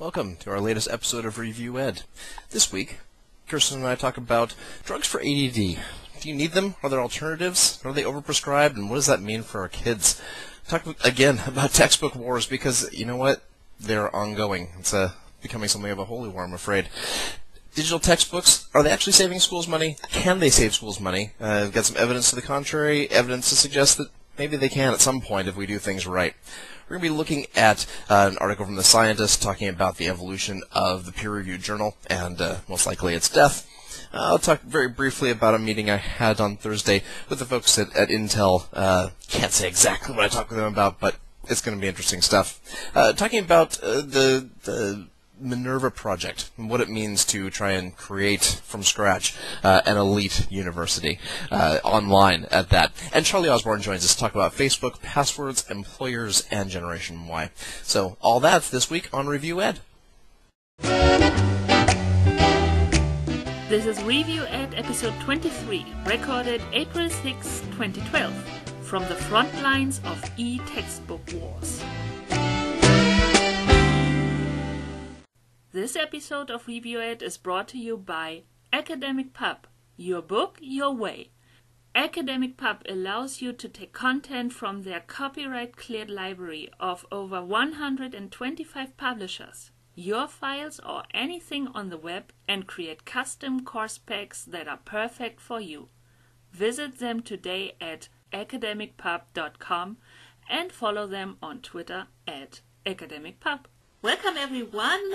Welcome to our latest episode of Review Ed. This week, Kirsten and I talk about drugs for ADD. Do you need them? Are there alternatives? Are they overprescribed? And what does that mean for our kids? Talk again about textbook wars because, you know what? They're ongoing. It's becoming something of a holy war, I'm afraid. Digital textbooks, are they actually saving schools money? Can they save schools money? We've got some evidence to the contrary, evidence to suggest that maybe they can at some point if we do things right. We're going to be looking at an article from The Scientist talking about the evolution of the peer-reviewed journal and most likely its death. I'll talk very briefly about a meeting I had on Thursday with the folks at Intel. Can't say exactly what I talked with them about, but it's going to be interesting stuff. Talking about the Minerva Project and what it means to try and create from scratch an elite university online at that. And Charlie Osborne joins us to talk about Facebook, passwords, employers, and Generation Y. So all that's this week on Review Ed. This is Review Ed episode 23, recorded April 6, 2012, from the Frontlines of e-textbook wars. This episode of Review Ed is brought to you by Academic Pub, your book, your way. Academic Pub allows you to take content from their copyright-cleared library of over 125 publishers, your files or anything on the web, and create custom course packs that are perfect for you. Visit them today at academicpub.com and follow them on Twitter at academicpub. Welcome everyone,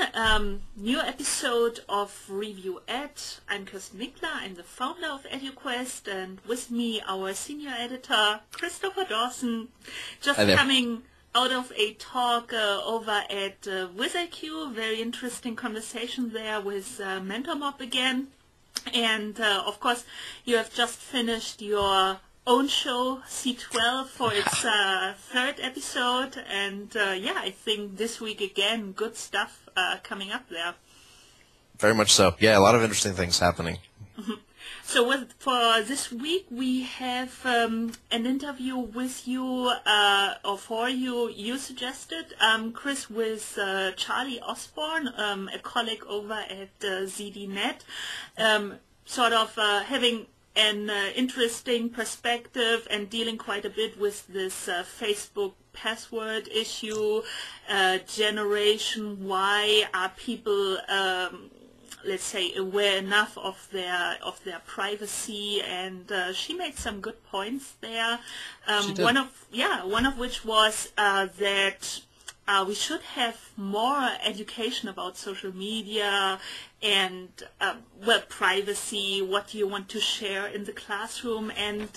new episode of Review Ed. I'm Kirsten Winkler, I'm the founder of EDUKWEST, and with me our senior editor, Christopher Dawson, just coming out of a talk over at WizIQ, very interesting conversation there with MentorMob again. And of course, you have just finished your own show, C12, for its third episode, and yeah, I think this week again, good stuff coming up there. Very much so. Yeah, a lot of interesting things happening. So for this week, we have an interview with you, or for you, you suggested, Chris, with Charlie Osborne, a colleague over at ZDNet, sort of having an interesting perspective and dealing quite a bit with this Facebook password issue, Generation Y. Are people, let's say, aware enough of their privacy? And she made some good points there. One of which was that we should have more education about social media and, well, privacy, what do you want to share in the classroom. And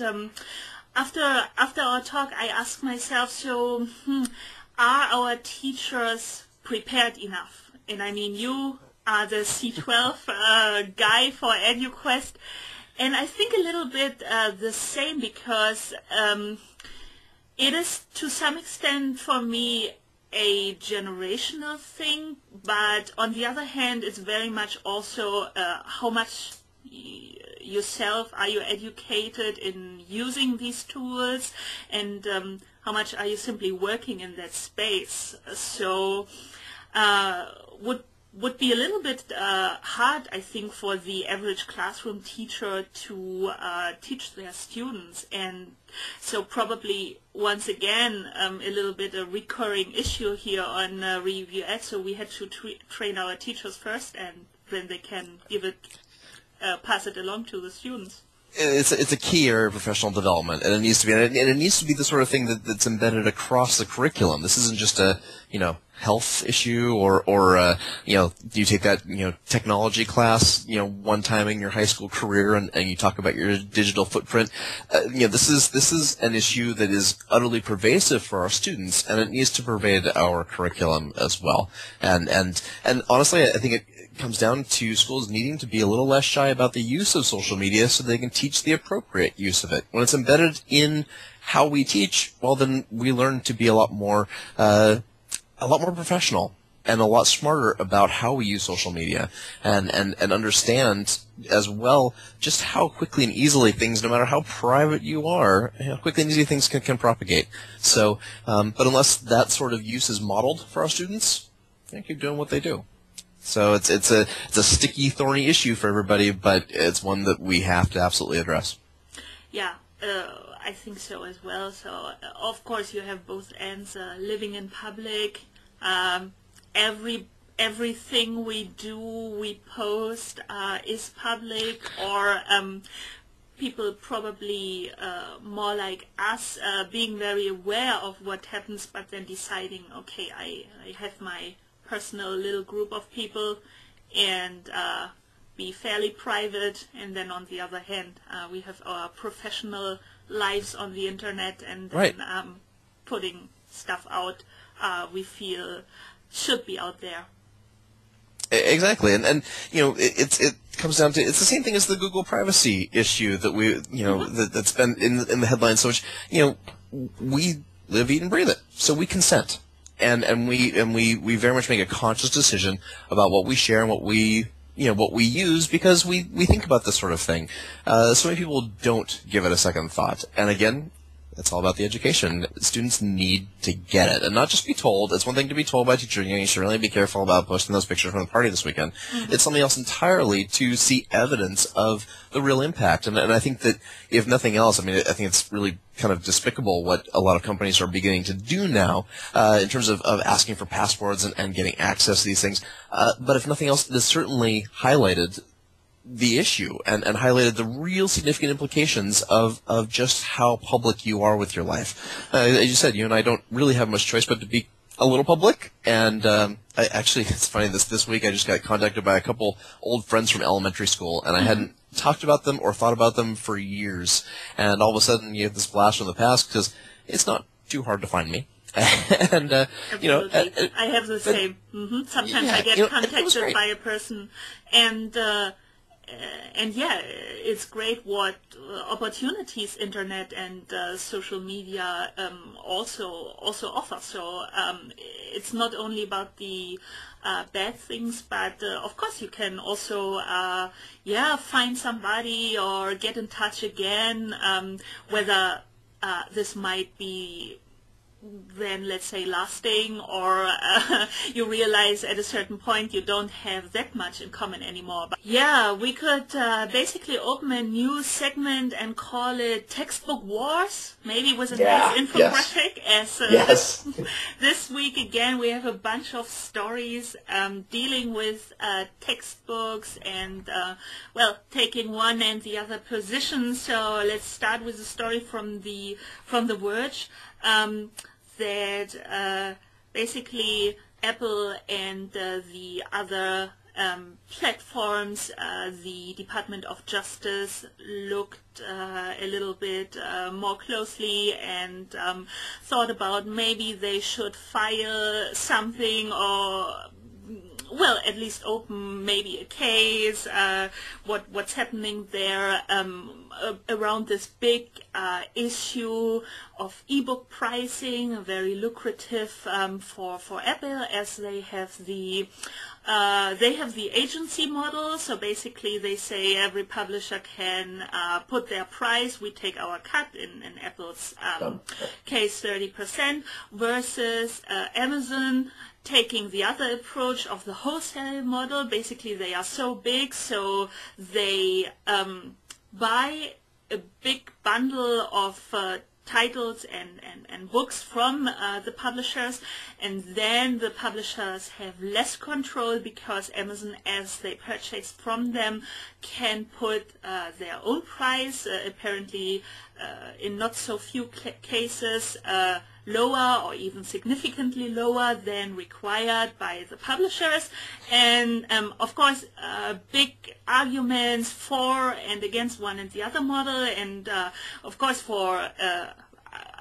after our talk, I asked myself, so are our teachers prepared enough? And I mean, you are the C12 guy for EDUKWEST, and I think a little bit the same, because it is to some extent for me a generational thing, but on the other hand, it's very much also how much yourself are you educated in using these tools, and how much are you simply working in that space. So would be a little bit hard, I think, for the average classroom teacher to teach their students. And so probably, once again, a little bit a recurring issue here on Review Ed. So we had to train our teachers first, and then they can give it, pass it along to the students. It's a key area of professional development, and it needs to be, and it needs to be the sort of thing that's embedded across the curriculum. This isn't just a health issue, or do you take that technology class one time in your high school career and you talk about your digital footprint. This is an issue that is utterly pervasive for our students, and it needs to pervade our curriculum as well. And honestly, I think it comes down to schools needing to be a little less shy about the use of social media so they can teach the appropriate use of it. When it's embedded in how we teach, well, then we learn to be a lot more professional and a lot smarter about how we use social media, and understand as well just how quickly and easily things, no matter how private you are, how quickly and easily things can propagate. So, but unless that sort of use is modeled for our students, They keep doing what they do. So it's a sticky, thorny issue for everybody, but it's one that we have to absolutely address. Yeah, I think so as well. So of course you have both ends. Living in public, everything we do, we post is public, or people probably more like us being very aware of what happens, but then deciding, okay, I have my personal little group of people and be fairly private, and then on the other hand we have our professional lives on the internet, and then putting stuff out we feel should be out there. Exactly, and you know, it comes down to, it's the same thing as the Google privacy issue that we, you know, that's been in the headlines so much. You know, we live, eat, and breathe it, so we consent, and we very much make a conscious decision about what we share and what we use, because we think about this sort of thing. So many people don't give it a second thought, and again, it's all about the education. Students need to get it, and not just be told. It's one thing to be told by a teacher, you should really be careful about posting those pictures from the party this weekend. It's something else entirely to see evidence of the real impact. And I think that, if nothing else, I mean, I think it's really kind of despicable what a lot of companies are beginning to do now in terms of asking for passwords and getting access to these things. But if nothing else, this certainly highlighted the issue and highlighted the real significant implications of just how public you are with your life. As you said, you and I don't really have much choice but to be a little public. And actually, it's funny, this week I just got contacted by a couple old friends from elementary school, and I hadn't talked about them or thought about them for years. And all of a sudden, you have this blast from the past, because it's not too hard to find me. And you know, I have the same. Sometimes I get contacted by a person, and yeah, it's great what opportunities internet and social media also offer. So it's not only about the bad things, but of course you can also find somebody or get in touch again, whether this might be then, let's say, lasting, or you realize at a certain point you don't have that much in common anymore. But yeah, we could basically open a new segment and call it Textbook Wars, maybe with a nice infographic. Yes. This week again we have a bunch of stories dealing with textbooks and taking one and the other position. So let's start with a story from the Verge. That basically Apple and the other platforms, the Department of Justice looked a little bit more closely and thought about maybe they should file something, or at least open maybe a case, what's happening there around this big issue of ebook pricing, very lucrative for Apple, as they have the agency model. So basically they say every publisher can put their price, we take our cut, in Apple's case 30%, versus Amazon taking the other approach of the wholesale model. Basically they are so big, so they buy a big bundle of titles and books from the publishers, and then the publishers have less control, because Amazon, as they purchase from them, can put their own price, apparently in not so few cases lower or even significantly lower than required by the publishers. And of course big arguments for and against one and the other model, and of course for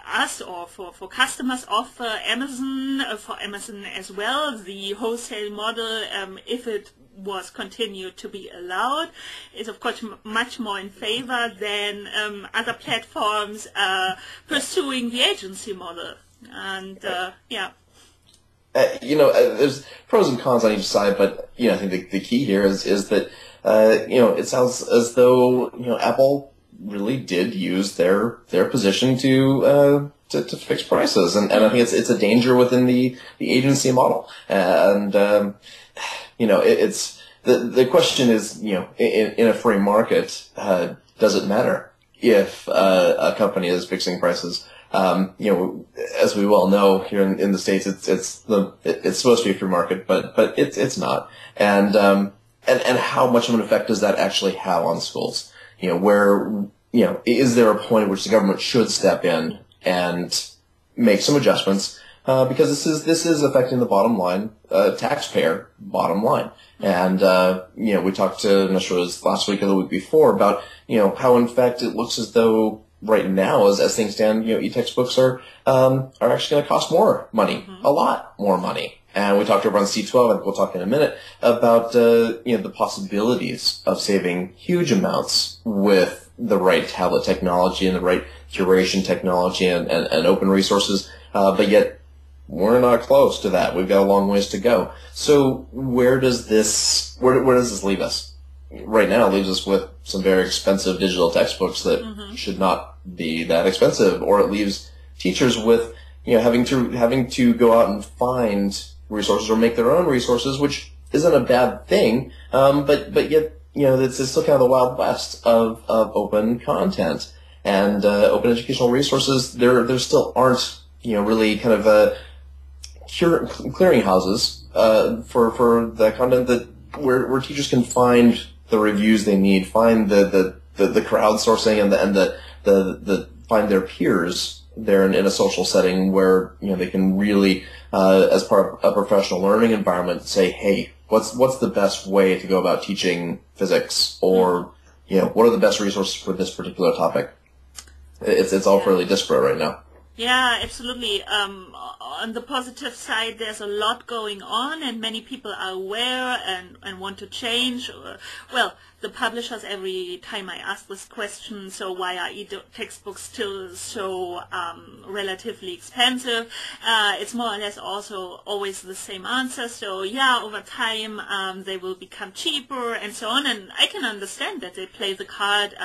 us, or for customers of Amazon, for Amazon as well, the wholesale model, if it was continued to be allowed, is of course much more in favor than other platforms pursuing the agency model. And there's pros and cons on each side, but I think the key here is that it sounds as though Apple really did use their position to to fix prices, and I think it's a danger within the agency model, and it's the question is, in a free market, does it matter if a company is fixing prices? As we well know here in the States, it's supposed to be a free market, but it's not, and how much of an effect does that actually have on schools? Is there a point at which the government should step in and make some adjustments, because this is affecting the bottom line, taxpayer bottom line. And we talked to, I'm not sure it was last week or the week before, about how in fact it looks as though right now, as things stand, e-textbooks are actually going to cost more money, a lot more money. And we talked over on C12, and we'll talk in a minute about the possibilities of saving huge amounts with the right tablet technology and the right curation technology and open resources, but yet we're not close to that. We've got a long ways to go. So where does this leave us? Right now, it leaves us with some very expensive digital textbooks that should not be that expensive, or it leaves teachers with having to go out and find resources or make their own resources, which isn't a bad thing, but yet it's still kind of the Wild West of open content and open educational resources. There still aren't really kind of clearinghouses for the content that where teachers can find the reviews they need, find the crowdsourcing and the find their peers there in a social setting where they can really as part of a professional learning environment say, hey, what's the best way to go about teaching physics, or what are the best resources for this particular topic? It's all fairly disparate right now. Yeah, absolutely. On the positive side, there's a lot going on, and many people are aware and want to change. Well, the publishers, every time I ask this question, so why are textbooks still so relatively expensive? It's more or less also always the same answer. So yeah, over time they will become cheaper and so on. And I can understand that they play the card,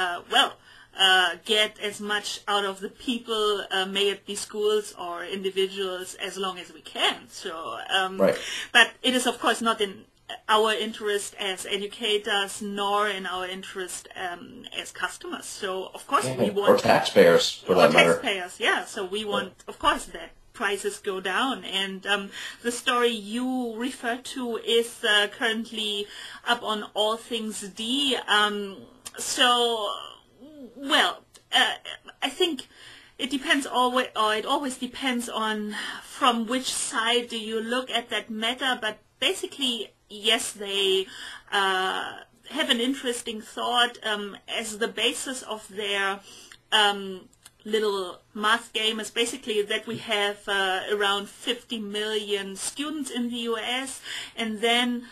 get as much out of the people, may it be schools or individuals, as long as we can. So, right. But it is of course not in our interest as educators, nor in our interest as customers. So of course we want, or taxpayers for that matter. Taxpayers, yeah. So we want, of course, that prices go down. And the story you refer to is currently up on All Things D. I think it depends always, or it always depends on from which side do you look at that matter. But basically, yes, they have an interesting thought as the basis of their little math game is basically that we have around 50 million students in the US, and then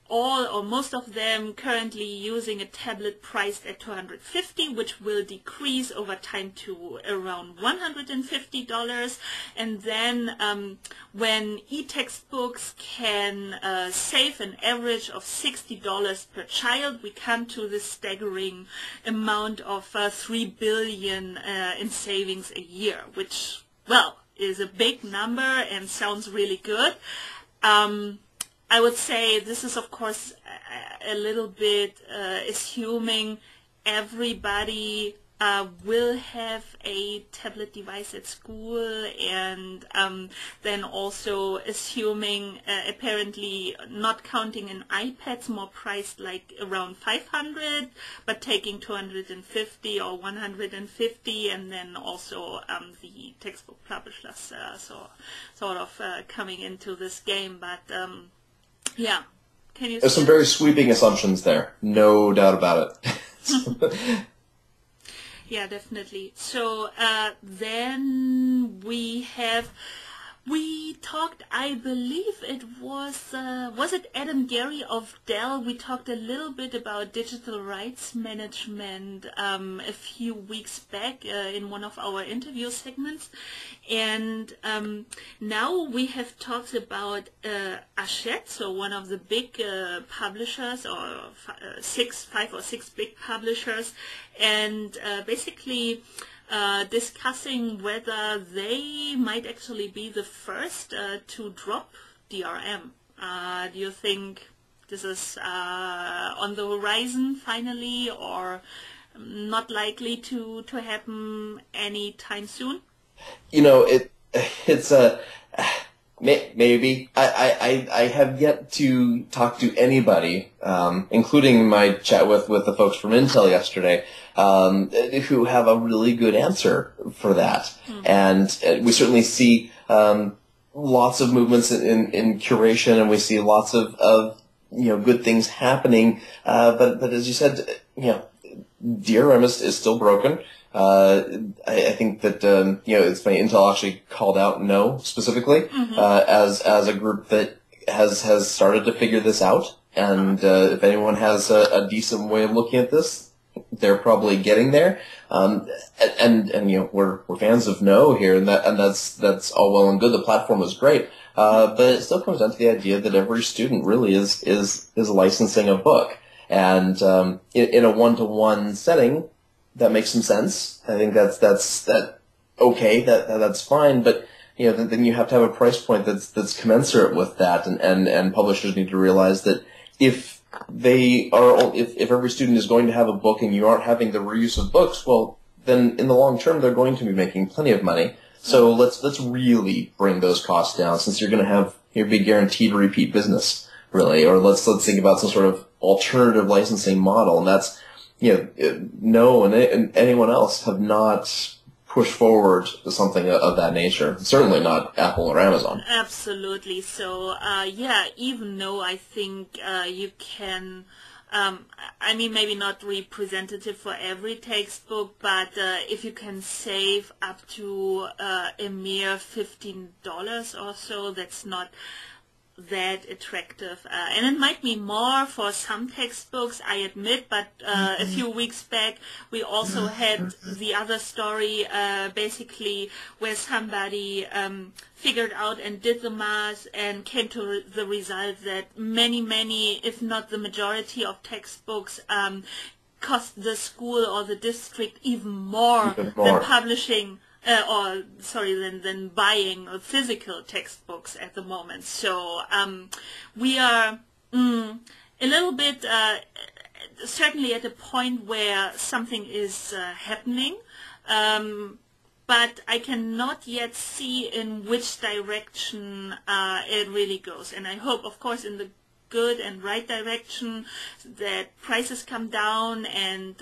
all or most of them currently using a tablet priced at $250, which will decrease over time to around $150. And then when e-textbooks can save an average of $60 per child, we come to this staggering amount of $3 billion in savings a year, which, well, is a big number and sounds really good. I would say this is, of course, a little bit assuming everybody will have a tablet device at school, and then also assuming apparently not counting in iPads, more priced like around 500, but taking 250 or 150, and then also the textbook publishers sort of coming into this game. But yeah, can you? There's some very sweeping assumptions there, no doubt about it. Yeah, definitely. So then we talked, I believe it was it Adam Gary of Dell? We talked a little bit about digital rights management a few weeks back in one of our interview segments. And now we have talked about Hachette, so one of the big publishers, or 5 or 6 big publishers, and basically discussing whether they might actually be the first to drop DRM. Do you think this is on the horizon finally, or not likely to happen anytime soon? It's a maybe. I have yet to talk to anybody, including my chat with the folks from Intel yesterday, who have a really good answer for that. And we certainly see lots of movements in curation, and we see lots of good things happening. But as you said, DRM is still broken. I think that it's funny. Intel actually called out No specifically as a group that has started to figure this out. And if anyone has a decent way of looking at this, they're probably getting there. And we're fans of No here, and that's all well and good. The platform is great, but it still comes down to the idea that every student really is licensing a book, and in a one-to-one setting. That makes some sense. I think that's okay. That's fine. But then you have to have a price point that's commensurate with that, and publishers need to realize that if every student is going to have a book and you aren't having the reuse of books, well, then in the long term they're going to be making plenty of money. So let's really bring those costs down, since you're going to have your big guaranteed repeat business, really. Or let's think about some sort of alternative licensing model, and that's. No, and anyone else have not pushed forward to something of that nature. Certainly not Apple or Amazon. Absolutely. So, even though I think you can, maybe not representative for every textbook, but if you can save up to a mere $15 or so, that's not that attractive, and it might be more for some textbooks, I admit, but a few weeks back we also had the other story, basically where somebody figured out and did the math and came to the result that many, if not the majority of textbooks cost the school or the district even more than publishing than buying physical textbooks at the moment. So we are a little bit certainly at a point where something is happening, but I cannot yet see in which direction it really goes. And I hope, of course, in the good and right direction, that prices come down, and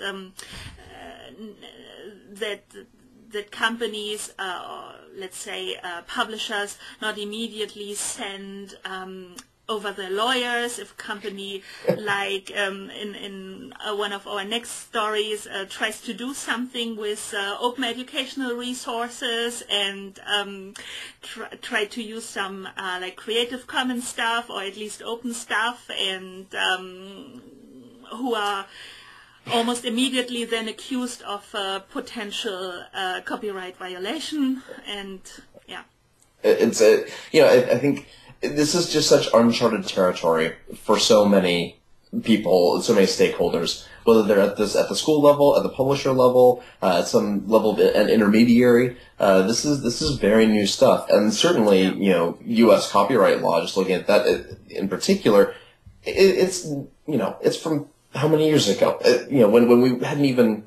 that companies, let's say publishers, not immediately send over their lawyers. If a company like in one of our next stories tries to do something with open educational resources and try to use some like Creative Commons stuff, or at least open stuff, and who are almost immediately then accused of potential copyright violation, and I think this is just such uncharted territory for so many people, so many stakeholders, whether they're at the school level, at the publisher level, at some level of an intermediary. This is very new stuff, and certainly U.S. copyright law. Just looking at that in particular, it's from how many years ago? When we hadn't even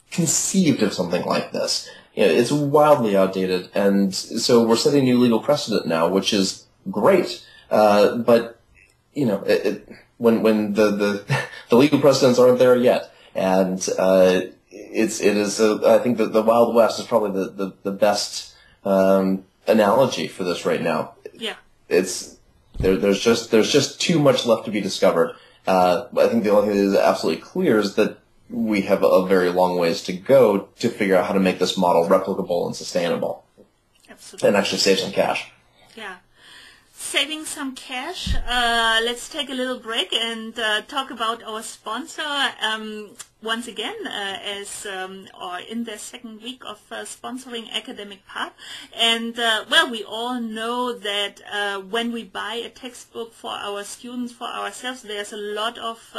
conceived of something like this. It's wildly outdated, and so we're setting new legal precedent now, which is great. But when the legal precedents aren't there yet, and it is. I think that the Wild West is probably the best analogy for this right now. Yeah. There's just too much left to be discovered. I think the only thing that is absolutely clear is that we have a very long ways to go to figure out how to make this model replicable and sustainable. Absolutely. And actually save some cash. Yeah. saving some cash, let's take a little break and talk about our sponsor once again, or in their second week of sponsoring Academic Pub. And well, we all know that when we buy a textbook for our students, for ourselves, there's a lot of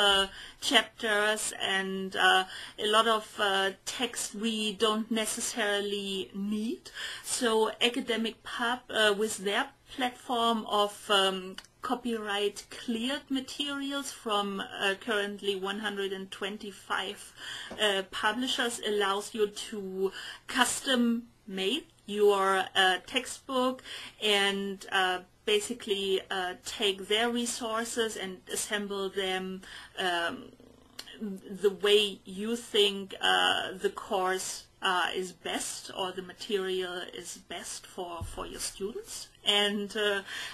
chapters and a lot of text we don't necessarily need. So Academic Pub, with their platform of copyright cleared materials from currently 125 publishers, allows you to custom make your textbook and basically take their resources and assemble them the way you think the course is best, or the material is best for your students. And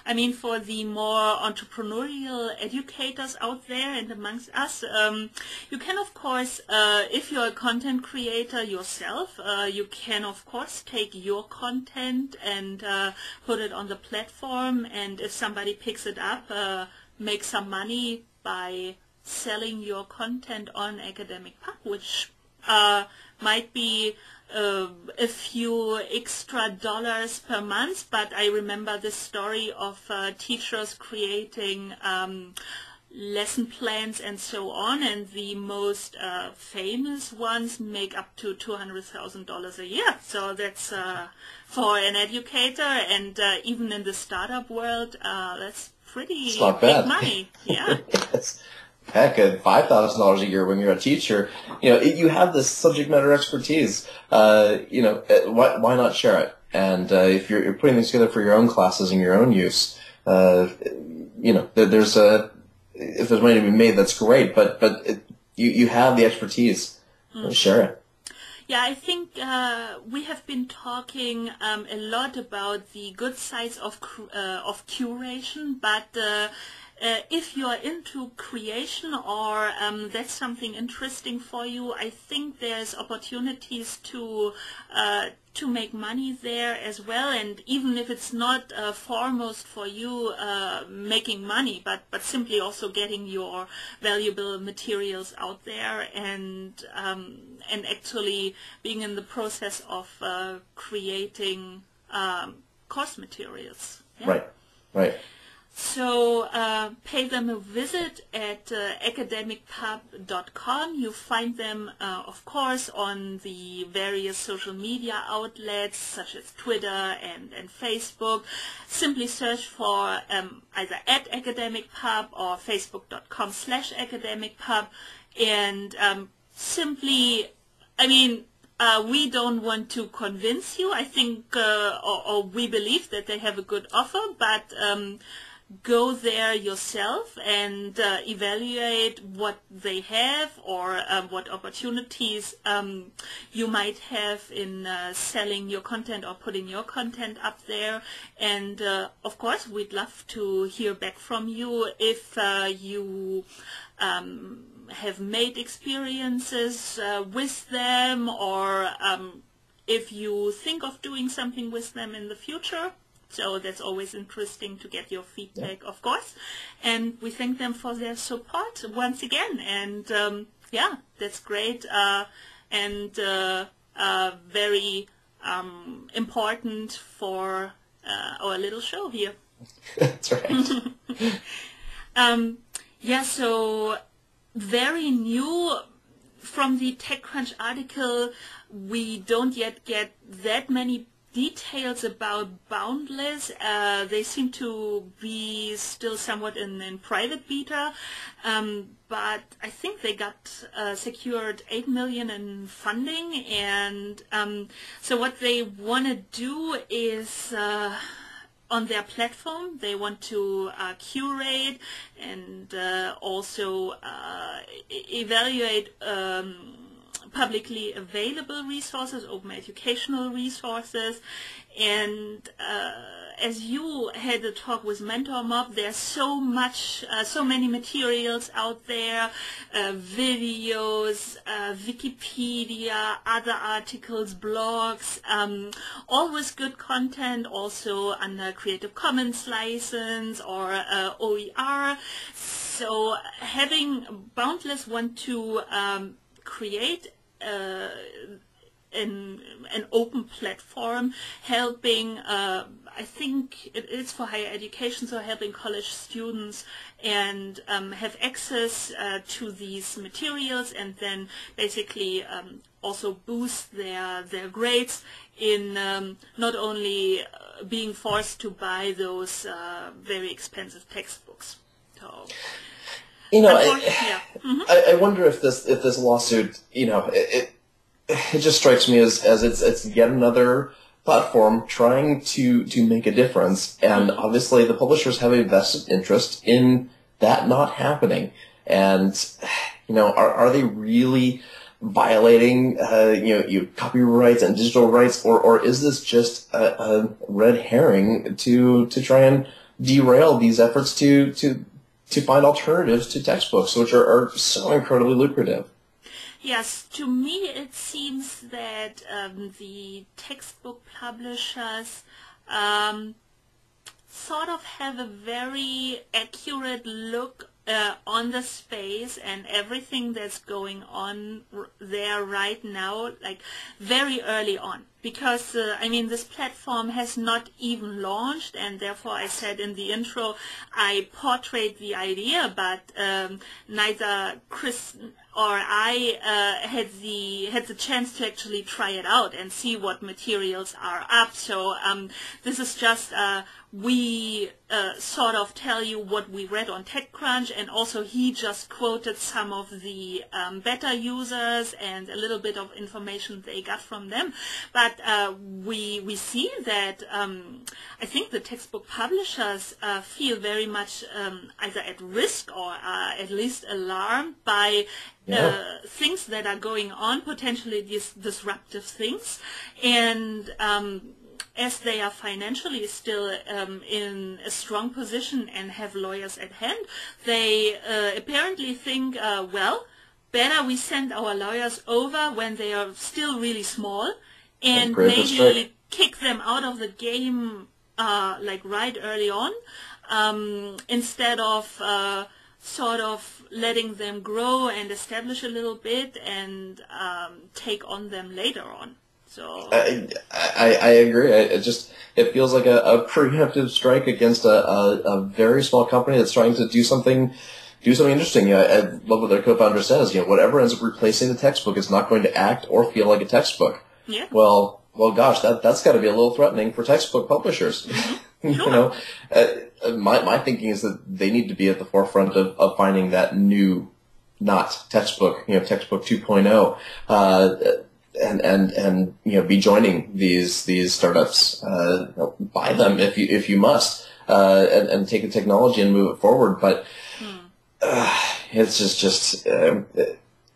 I mean, for the more entrepreneurial educators out there and amongst us, you can of course, if you're a content creator yourself, you can of course take your content and put it on the platform, and if somebody picks it up, make some money by selling your content on Academic Pub, which might be a few extra dollars per month. But I remember this story of teachers creating lesson plans and so on, and the most famous ones make up to $200,000 a year. So that's for an educator, and even in the startup world, that's pretty big money. Yeah. Yes. Heck, at $5,000 a year when you're a teacher, you have this subject matter expertise. Why not share it? And if you're putting things together for your own classes and your own use, there's if there's money to be made, that's great. But you have the expertise. Share it. Yeah, I think we have been talking a lot about the good sides of curation, but if you're into creation, or that's something interesting for you, I think there's opportunities to make money there as well. And even if it's not foremost for you making money, but simply also getting your valuable materials out there, and actually being in the process of creating course materials. Yeah? Right. So pay them a visit at academicpub.com. You find them, of course, on the various social media outlets such as Twitter and Facebook. Simply search for either at academic.pub or facebook.com/academic.pub, and simply, I mean, we don't want to convince you. I think, or we believe that they have a good offer, but go there yourself and evaluate what they have, or what opportunities you might have in selling your content or putting your content up there. And of course, we'd love to hear back from you if you have made experiences with them, or if you think of doing something with them in the future. So that's always interesting to get your feedback, of course. And we thank them for their support once again. And yeah, that's great, and very important for our little show here. That's right. Yeah, so very new from the TechCrunch article, we don't yet get that many details about Boundless. They seem to be still somewhat in private beta, but I think they got secured $8 million in funding, and so what they want to do is on their platform, they want to curate and also evaluate publicly available resources, open educational resources, and as you had a talk with Mentor Mob, there's so many materials out there, videos, Wikipedia, other articles, blogs, all with good content, also under Creative Commons license or OER. So having Boundless want to create an open platform helping, I think it is for higher education, so helping college students and have access to these materials, and then basically also boost their grades in not only being forced to buy those very expensive textbooks. So, I wonder if this lawsuit, it just strikes me as it's yet another platform trying to make a difference, and obviously the publishers have a vested interest in that not happening. And are they really violating copyrights and digital rights, or is this just a red herring to try and derail these efforts to find alternatives to textbooks, which are so incredibly lucrative? Yes, to me it seems that the textbook publishers sort of have a very accurate look on the space and everything that's going on there right now, like very early on. Because, this platform has not even launched, and therefore I said in the intro I portrayed the idea, but neither Chris or I had the chance to actually try it out and see what materials are up. So this is just we sort of tell you what we read on TechCrunch, and also he just quoted some of the beta users and a little bit of information they got from them. But we see that I think the textbook publishers feel very much either at risk or at least alarmed by things that are going on, potentially these disruptive things, and as they are financially still in a strong position and have lawyers at hand, they apparently think, better we send our lawyers over when they are still really small, and maybe kick them out of the game right early on, instead of sort of letting them grow and establish a little bit and take on them later on. So I agree. It feels like a preemptive strike against a very small company that's trying to do something interesting. I love what their co-founder says. Whatever ends up replacing the textbook is not going to act or feel like a textbook. Yeah. Well, gosh, that's got to be a little threatening for textbook publishers. Mm-hmm. Sure. My thinking is that they need to be at the forefront of finding that new, not textbook, textbook 2.0. And be joining these startups, buy them if you must, and take the technology and move it forward. But it's just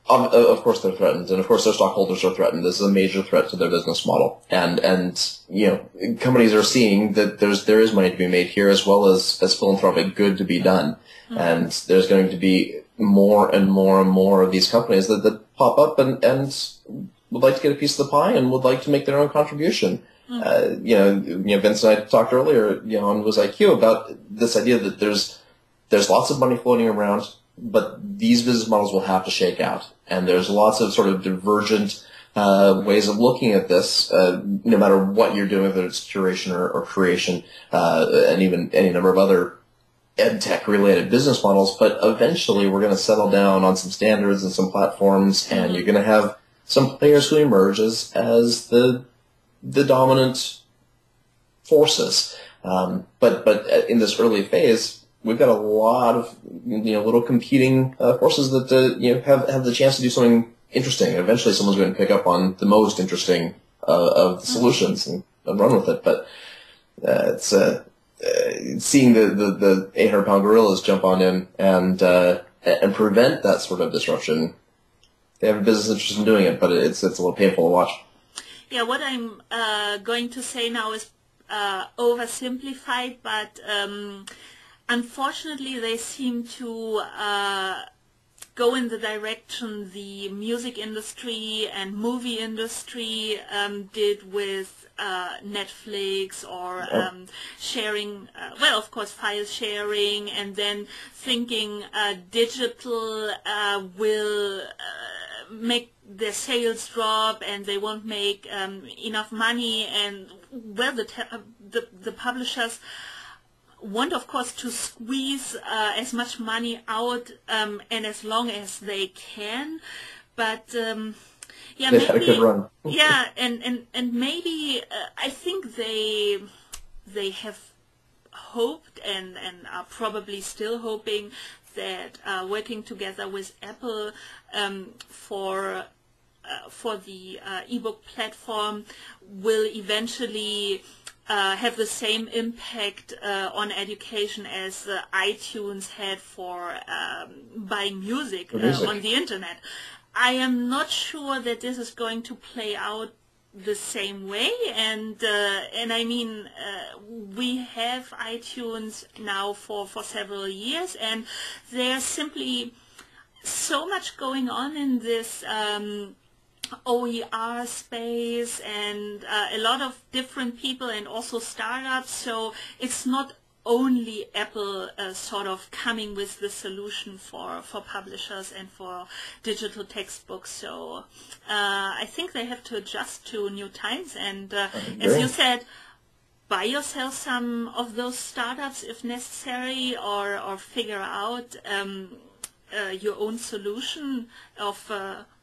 of course they're threatened, and of course their stockholders are threatened. This is a major threat to their business model, and companies are seeing that there is money to be made here, as well as philanthropic good to be done, and there's going to be more and more and more of these companies that pop up and would like to get a piece of the pie and would like to make their own contribution. Vince and I talked earlier, on Was IQ about this idea that there's lots of money floating around, but these business models will have to shake out. And there's lots of sort of divergent ways of looking at this, no matter what you're doing, whether it's curation or creation, and even any number of other EdTech related business models. But eventually we're going to settle down on some standards and some platforms, and you're going to have some players who emerge as the dominant forces. But in this early phase, we've got a lot of little competing forces that have the chance to do something interesting. And eventually, someone's going to pick up on the most interesting of the solutions and run with it. But it's seeing the 800-pound gorillas jump on in and prevent that sort of disruption. they have a business interest in doing it, but it's a little painful to watch. Yeah, what I'm going to say now is oversimplified, but unfortunately they seem to go in the direction the music industry and movie industry did with Netflix or sharing, well, of course, file sharing, and then thinking digital will make their sales drop and they won't make enough money, and well, the publishers want, of course, to squeeze as much money out and as long as they can, but yeah, They had a good run. yeah, and maybe I think they have hoped and are probably still hoping that working together with Apple for the ebook platform will eventually have the same impact on education as iTunes had for buying music on the internet. I am not sure that this is going to play out the same way, and I mean we have iTunes now for several years, and there's simply so much going on in this OER space, and a lot of different people and also startups, so it's not only Apple sort of coming with the solution for publishers and for digital textbooks. So I think they have to adjust to new times, and as you said, buy yourself some of those startups if necessary, or figure out your own solution of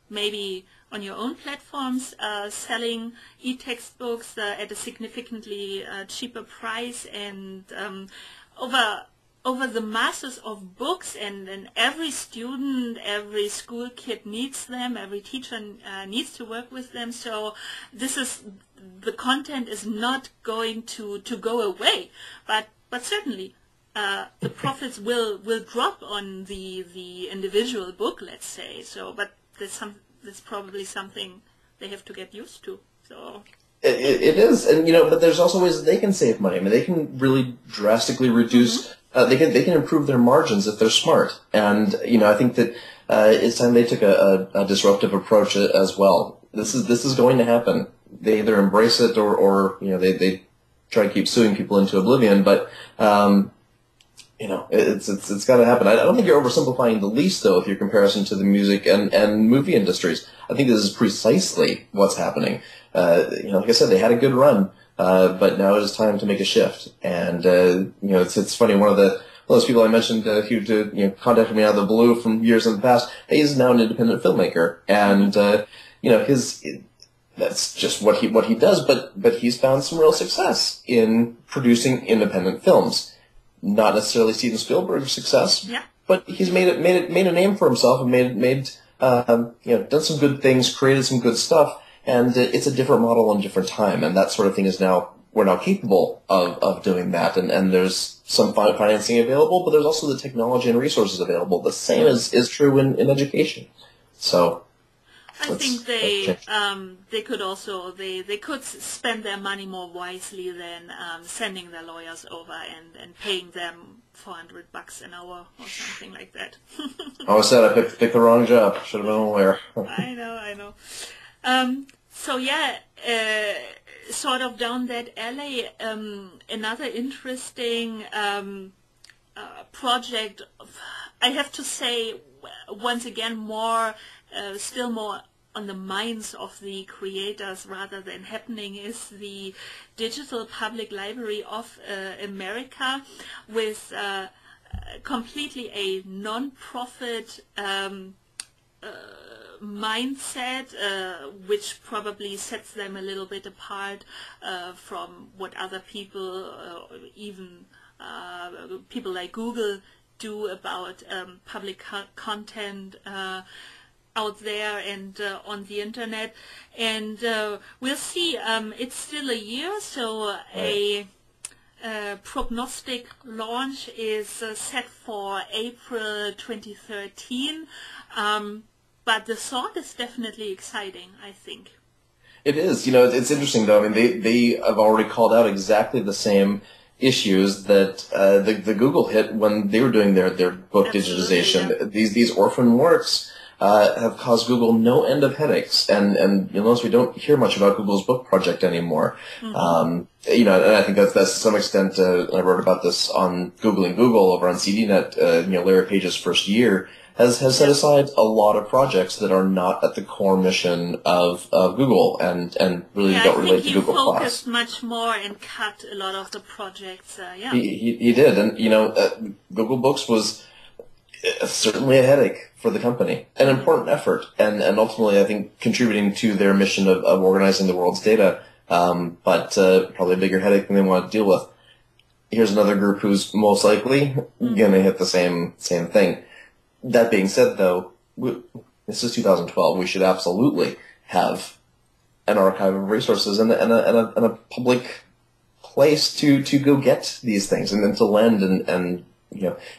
maybe on your own platforms, selling e-textbooks at a significantly cheaper price, and over the masses of books, and every student, every school kid needs them, every teacher needs to work with them. So the content is not going to go away, but certainly the profits will drop on the individual book, let's say. So, but there's probably something they have to get used to. So it is, and but there's also ways that they can save money. I mean, they can really drastically reduce. They can improve their margins if they're smart. And I think that it's time they took a disruptive approach as well. This is going to happen. They either embrace it or they try to keep suing people into oblivion. But it's got to happen. I don't think you're oversimplifying the least, though, with your comparison to the music and movie industries. I think this is precisely what's happening. Like I said, they had a good run, but now it is time to make a shift. And it's funny. One of those people I mentioned who contacted me out of the blue from years in the past. He's now an independent filmmaker, and that's just what he does. But he's found some real success in producing independent films. Not necessarily Steven Spielberg's success, but he's made a name for himself and done some good things, created some good stuff, and it's a different model and a different time, and that sort of thing we're now capable of doing that, and there's some financing available, but there's also the technology and resources available. The same is true in education. So I think they could also they could spend their money more wisely than sending their lawyers over and paying them $400 an hour or something like that. I said I picked the wrong job. Should have been a lawyer. I know. So yeah, sort of down that alley. Another interesting project. I have to say, once again, still more on the minds of the creators rather than happening, is the Digital Public Library of America, with completely a non-profit mindset, which probably sets them a little bit apart from what other people, even people like Google, do about public content out there and on the internet. And we'll see. It's still a year, so a prognostic launch is set for April 2013. but the thought is definitely exciting, I think. It is. It's interesting though. I mean, they have already called out exactly the same issues that the Google hit when they were doing their book digitization. Yeah. These orphan works have caused Google no end of headaches, and you'll notice we don't hear much about Google's book project anymore. And I think that's to some extent. I wrote about this on Googling Google over on CDNet. Larry Page's first year has set aside a lot of projects that are not at the core mission of Google and really don't relate to Google Plus. He focused much more and cut a lot of the projects. He did, and Google Books was certainly a headache for the company, an important effort, and ultimately I think contributing to their mission of organizing the world's data, but probably a bigger headache than they want to deal with. Here's another group who's most likely going to hit the same thing. That being said, though, this is 2012. We should absolutely have an archive of resources and a public place to go get these things and then to lend and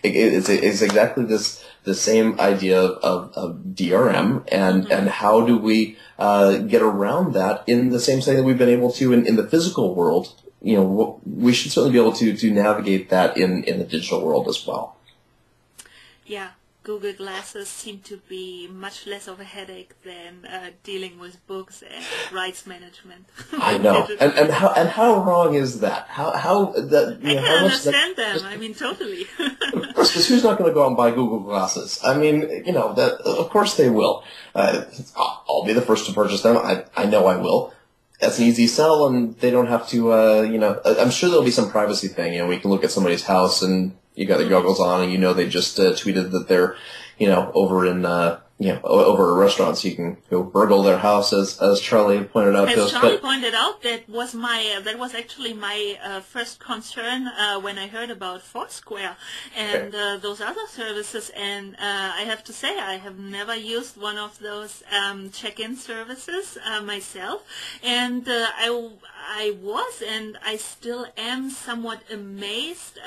it's exactly the same idea of DRM and how do we get around that in the same thing that we've been able to in the physical world. We should certainly be able to navigate that in the digital world as well. Yeah. Google Glasses seem to be much less of a headache than dealing with books and rights management. I know, and how wrong is that? How that? I can understand them. I mean, totally. Of course, because who's not going to go out and buy Google Glasses? I mean, that of course they will. I'll be the first to purchase them. I know I will. That's an easy sell, and they don't have to. I'm sure there'll be some privacy thing. We can look at somebody's house and. You got the goggles on, and they just tweeted that they're, over in, over a restaurant, so you can go burgle their house, as Charlie pointed out. As Charlie pointed out, that was actually my first concern when I heard about Foursquare and those other services. And I have to say, I have never used one of those check-in services myself, and I was, and I still am, somewhat amazed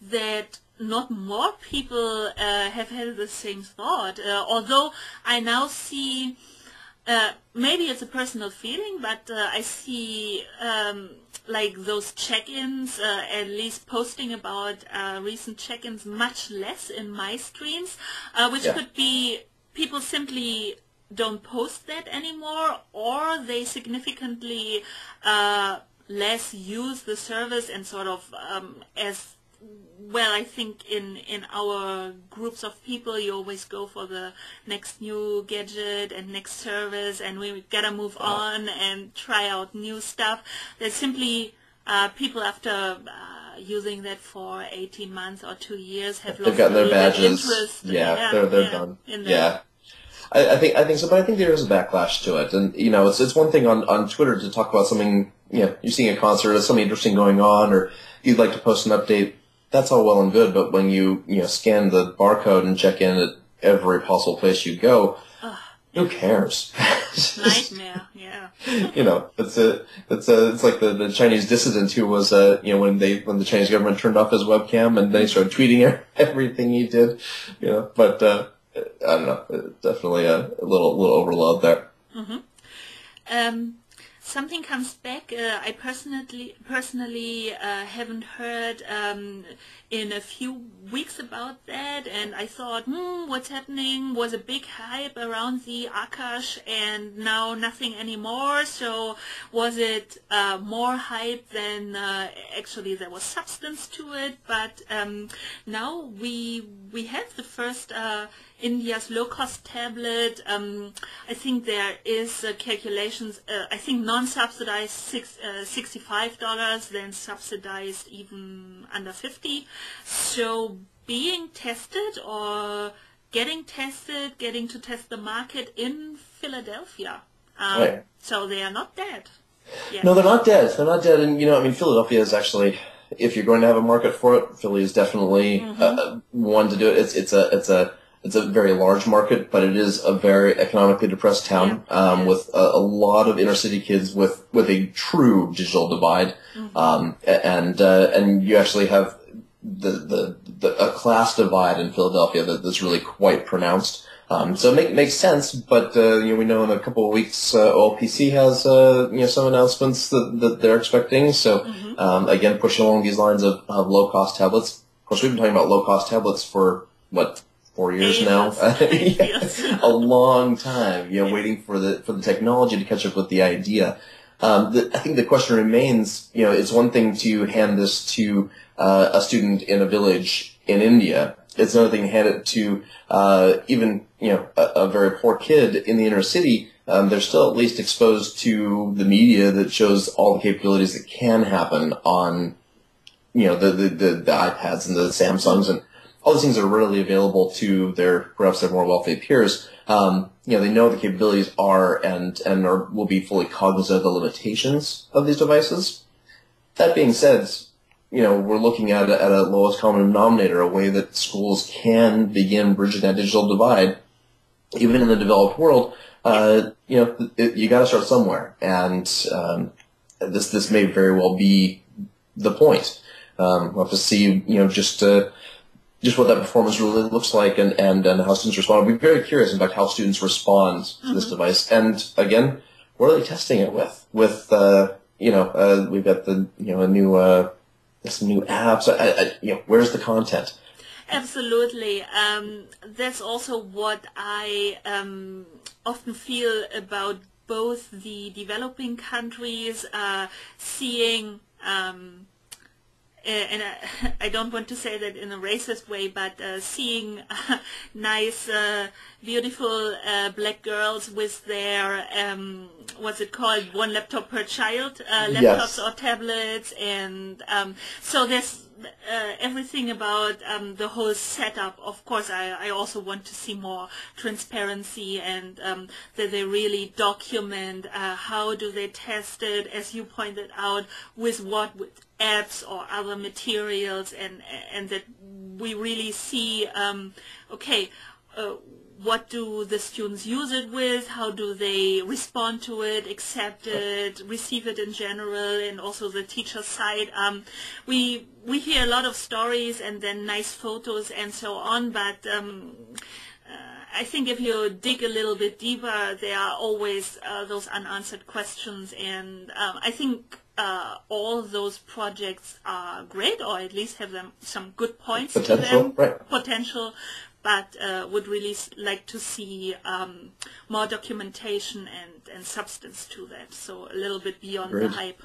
that not more people have had the same thought. Although I now see, maybe it's a personal feeling, but I see like those check-ins, at least posting about recent check-ins much less in my streams, which could be people simply don't post that anymore, or they significantly less use the service and sort of as well. I think in our groups of people, you always go for the next new gadget and next service, and we gotta move on and try out new stuff. There's simply people after using that for 18 months or 2 years have lost gotten their badges. Interest. They're done. I think so, but I think there is a backlash to it, and it's one thing on Twitter to talk about something. You're seeing a concert or something interesting going on, or you'd like to post an update. That's all well and good, but when you scan the barcode and check in at every possible place you go, who cares? Nightmare, yeah. It's like the Chinese dissident who was when the Chinese government turned off his webcam and they started tweeting everything he did, but I don't know, definitely a little overload there. Mm-hmm. Something comes back. I personally haven't heard in a few weeks about that, and I thought, what's happening? Was a big hype around the Akash, and now nothing anymore. So was it more hype than actually there was substance to it? But now we have the first India's low-cost tablet. I think there is calculations. I think non-subsidized $65, then subsidized even under $50. So being tested or getting to test the market in Philadelphia. Right. So they are not dead. Yes. No, they're not dead. And Philadelphia is actually, if you're going to have a market for it, Philly is definitely one to do it. It's a very large market, but it is a very economically depressed town with a lot of inner city kids with a true digital divide, and you actually have a class divide in Philadelphia that's really quite pronounced. So it makes sense, but we know in a couple of weeks OLPC has some announcements that they're expecting. So again, pushing along these lines of low-cost tablets. Of course, we've been talking about low-cost tablets for 4 years now. A long time. Waiting for the technology to catch up with the idea. I think the question remains. It's one thing to hand this to a student in a village in India. It's another thing to hand it to even a very poor kid in the inner city. They're still at least exposed to the media that shows all the capabilities that can happen on the iPads and the Samsungs, and all these things are readily available to perhaps their more wealthy peers. They know what the capabilities are and will be fully cognizant of the limitations of these devices. That being said, we're looking at a lowest common denominator, a way that schools can begin bridging that digital divide, even in the developed world. You got to start somewhere, and this may very well be the point. We'll have to see, just what that performance really looks like, and how students respond. I'll be very curious about how students respond to this device, and again, what are they testing it with? We've got some new apps. Where's the content? Absolutely. That's also what I often feel about both the developing countries seeing, and I don't want to say that in a racist way, but seeing nice, beautiful black girls with their, what's it called, one laptop per child, laptops or tablets, and so there's everything about the whole setup. Of course, I also want to see more transparency, and that they really document how do they test it, as you pointed out, with apps or other materials, and that we really see, what do the students use it with, how do they respond to it, accept it, receive it in general, and also the teacher side. We hear a lot of stories and then nice photos and so on, but I think if you dig a little bit deeper, there are always those unanswered questions, and I think all those projects are great, or at least have some good points to them, potential, but would really like to see more documentation and substance to that, so a little bit beyond the hype.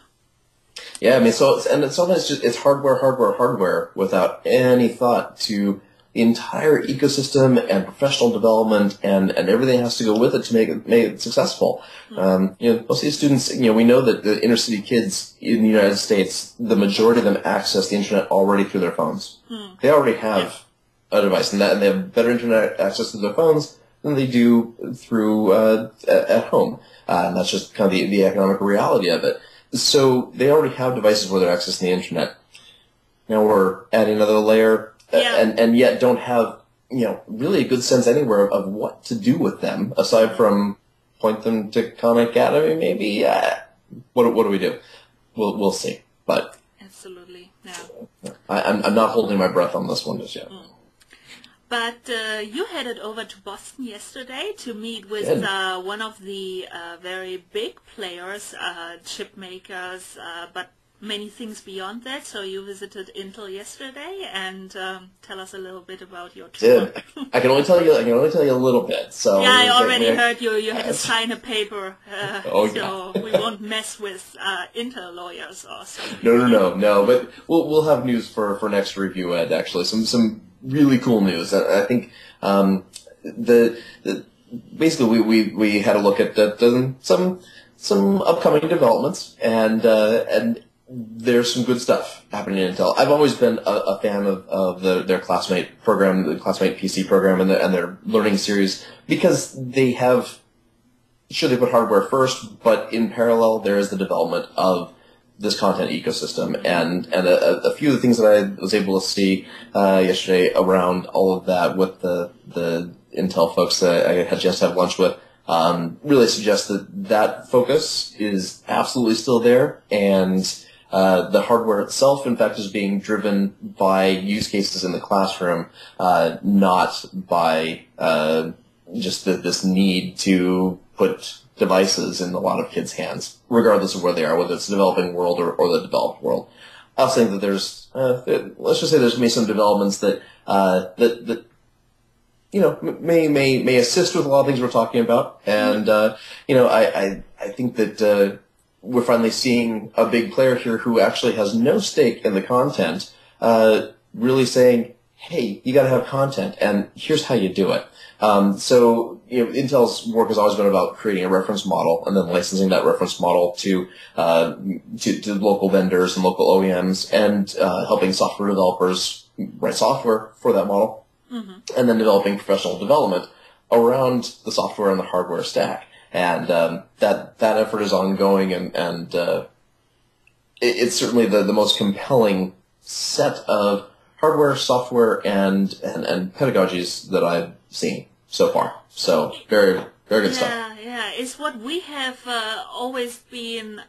Yeah, I mean, sometimes it's hardware without any thought to the entire ecosystem and professional development and everything has to go with it to make it successful. Most of these students, we know that the inner city kids in the United States, the majority of them access the internet already through their phones. They already have a device, and they have better internet access to their phones than they do through at home. And that's just kind of the economic reality of it. So they already have devices where they're accessing the internet. Now we're adding another layer, and yet don't have really a good sense anywhere of what to do with them aside from point them to Khan Academy. Maybe what do we do? We'll see. But absolutely, I'm not holding my breath on this one just yet. But you headed over to Boston yesterday to meet with one of the very big players, chip makers, but many things beyond that. So you visited Intel yesterday, and tell us a little bit about your tour. I can only tell you a little bit. So yeah, I already heard you had to sign a paper, so we won't mess with Intel lawyers or something. No. But we'll have news for next Review Ed. Actually, some really cool news. I think basically we had a look at some upcoming developments, and there's some good stuff happening in Intel. I've always been a fan of their Classmate program, the Classmate PC program, and their learning series, because they have, sure, they put hardware first, but in parallel there is the development of this content ecosystem, and a few of the things that I was able to see yesterday around all of that with the Intel folks that I had just had lunch with really suggests that focus is absolutely still there, and the hardware itself, in fact, is being driven by use cases in the classroom, not by just this need to put devices in a lot of kids' hands, regardless of where they are, whether it's the developing world or the developed world. I was saying that there's, let's just say there's going to be some developments that may assist with a lot of things we're talking about, and I think that we're finally seeing a big player here who actually has no stake in the content, really saying, hey, you got to have content, and here's how you do it. So Intel's work has always been about creating a reference model and then licensing that reference model to local vendors and local OEMs, and helping software developers write software for that model, and then developing professional development around the software and the hardware stack. And that effort is ongoing, and it's certainly the most compelling set of hardware, software, and pedagogies that I've seen so far. So very, very good stuff. Yeah, it's what we have always been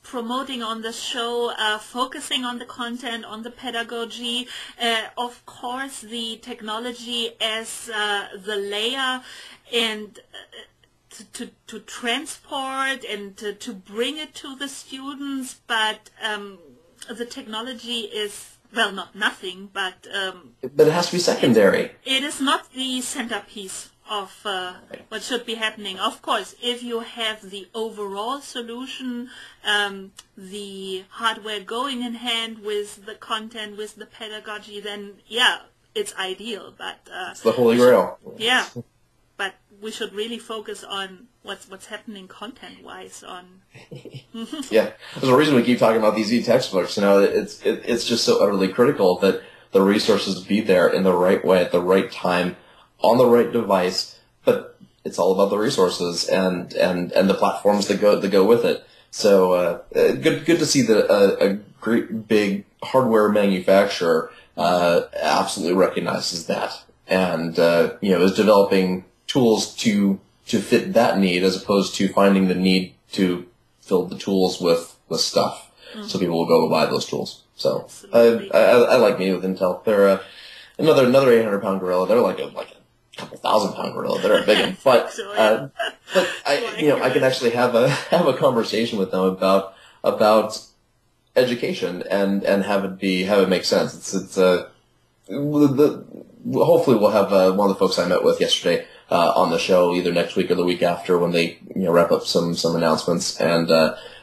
promoting on the show, focusing on the content, on the pedagogy, of course the technology as the layer, and to transport and to bring it to the students, but the technology is, well, not nothing, but it has to be secondary. It is not the centerpiece of what should be happening. Of course, if you have the overall solution, the hardware going in hand with the content, with the pedagogy, then yeah, it's ideal. But it's the Holy Grail. Yeah, but we should really focus on what's happening content-wise. Yeah, there's a reason we keep talking about these e-textbooks. It's just so utterly critical that the resources be there in the right way at the right time on the right device. But it's all about the resources and the platforms that go with it. So good to see that a great big hardware manufacturer absolutely recognizes that, and is developing tools to fit that need, as opposed to finding the need to fill the tools with stuff. So people will go buy those tools. So I like meeting with Intel. They're another 800-pound gorilla. They're like a couple thousand-pound gorilla. They're a big one, but I can actually have a conversation with them about education and have it make sense. Hopefully we'll have one of the folks I met with yesterday on the show either next week or the week after, when they wrap up some announcements, and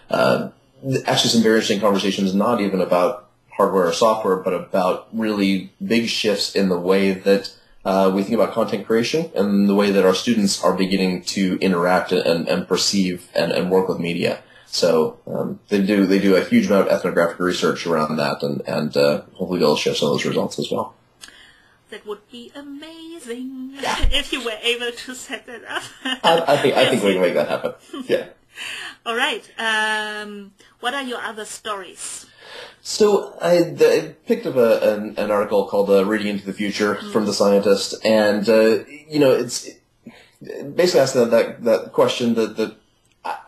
actually some very interesting conversations, not even about hardware or software, but about really big shifts in the way that we think about content creation and the way that our students are beginning to interact and perceive and work with media. So they do a huge amount of ethnographic research around that, and hopefully they'll share some of those results as well. That would be amazing if you were able to set that up. I think we can make that happen. Yeah. All right. What are your other stories? So I picked up an article called "Reading into the Future" from The Scientist, and it's basically asking that question that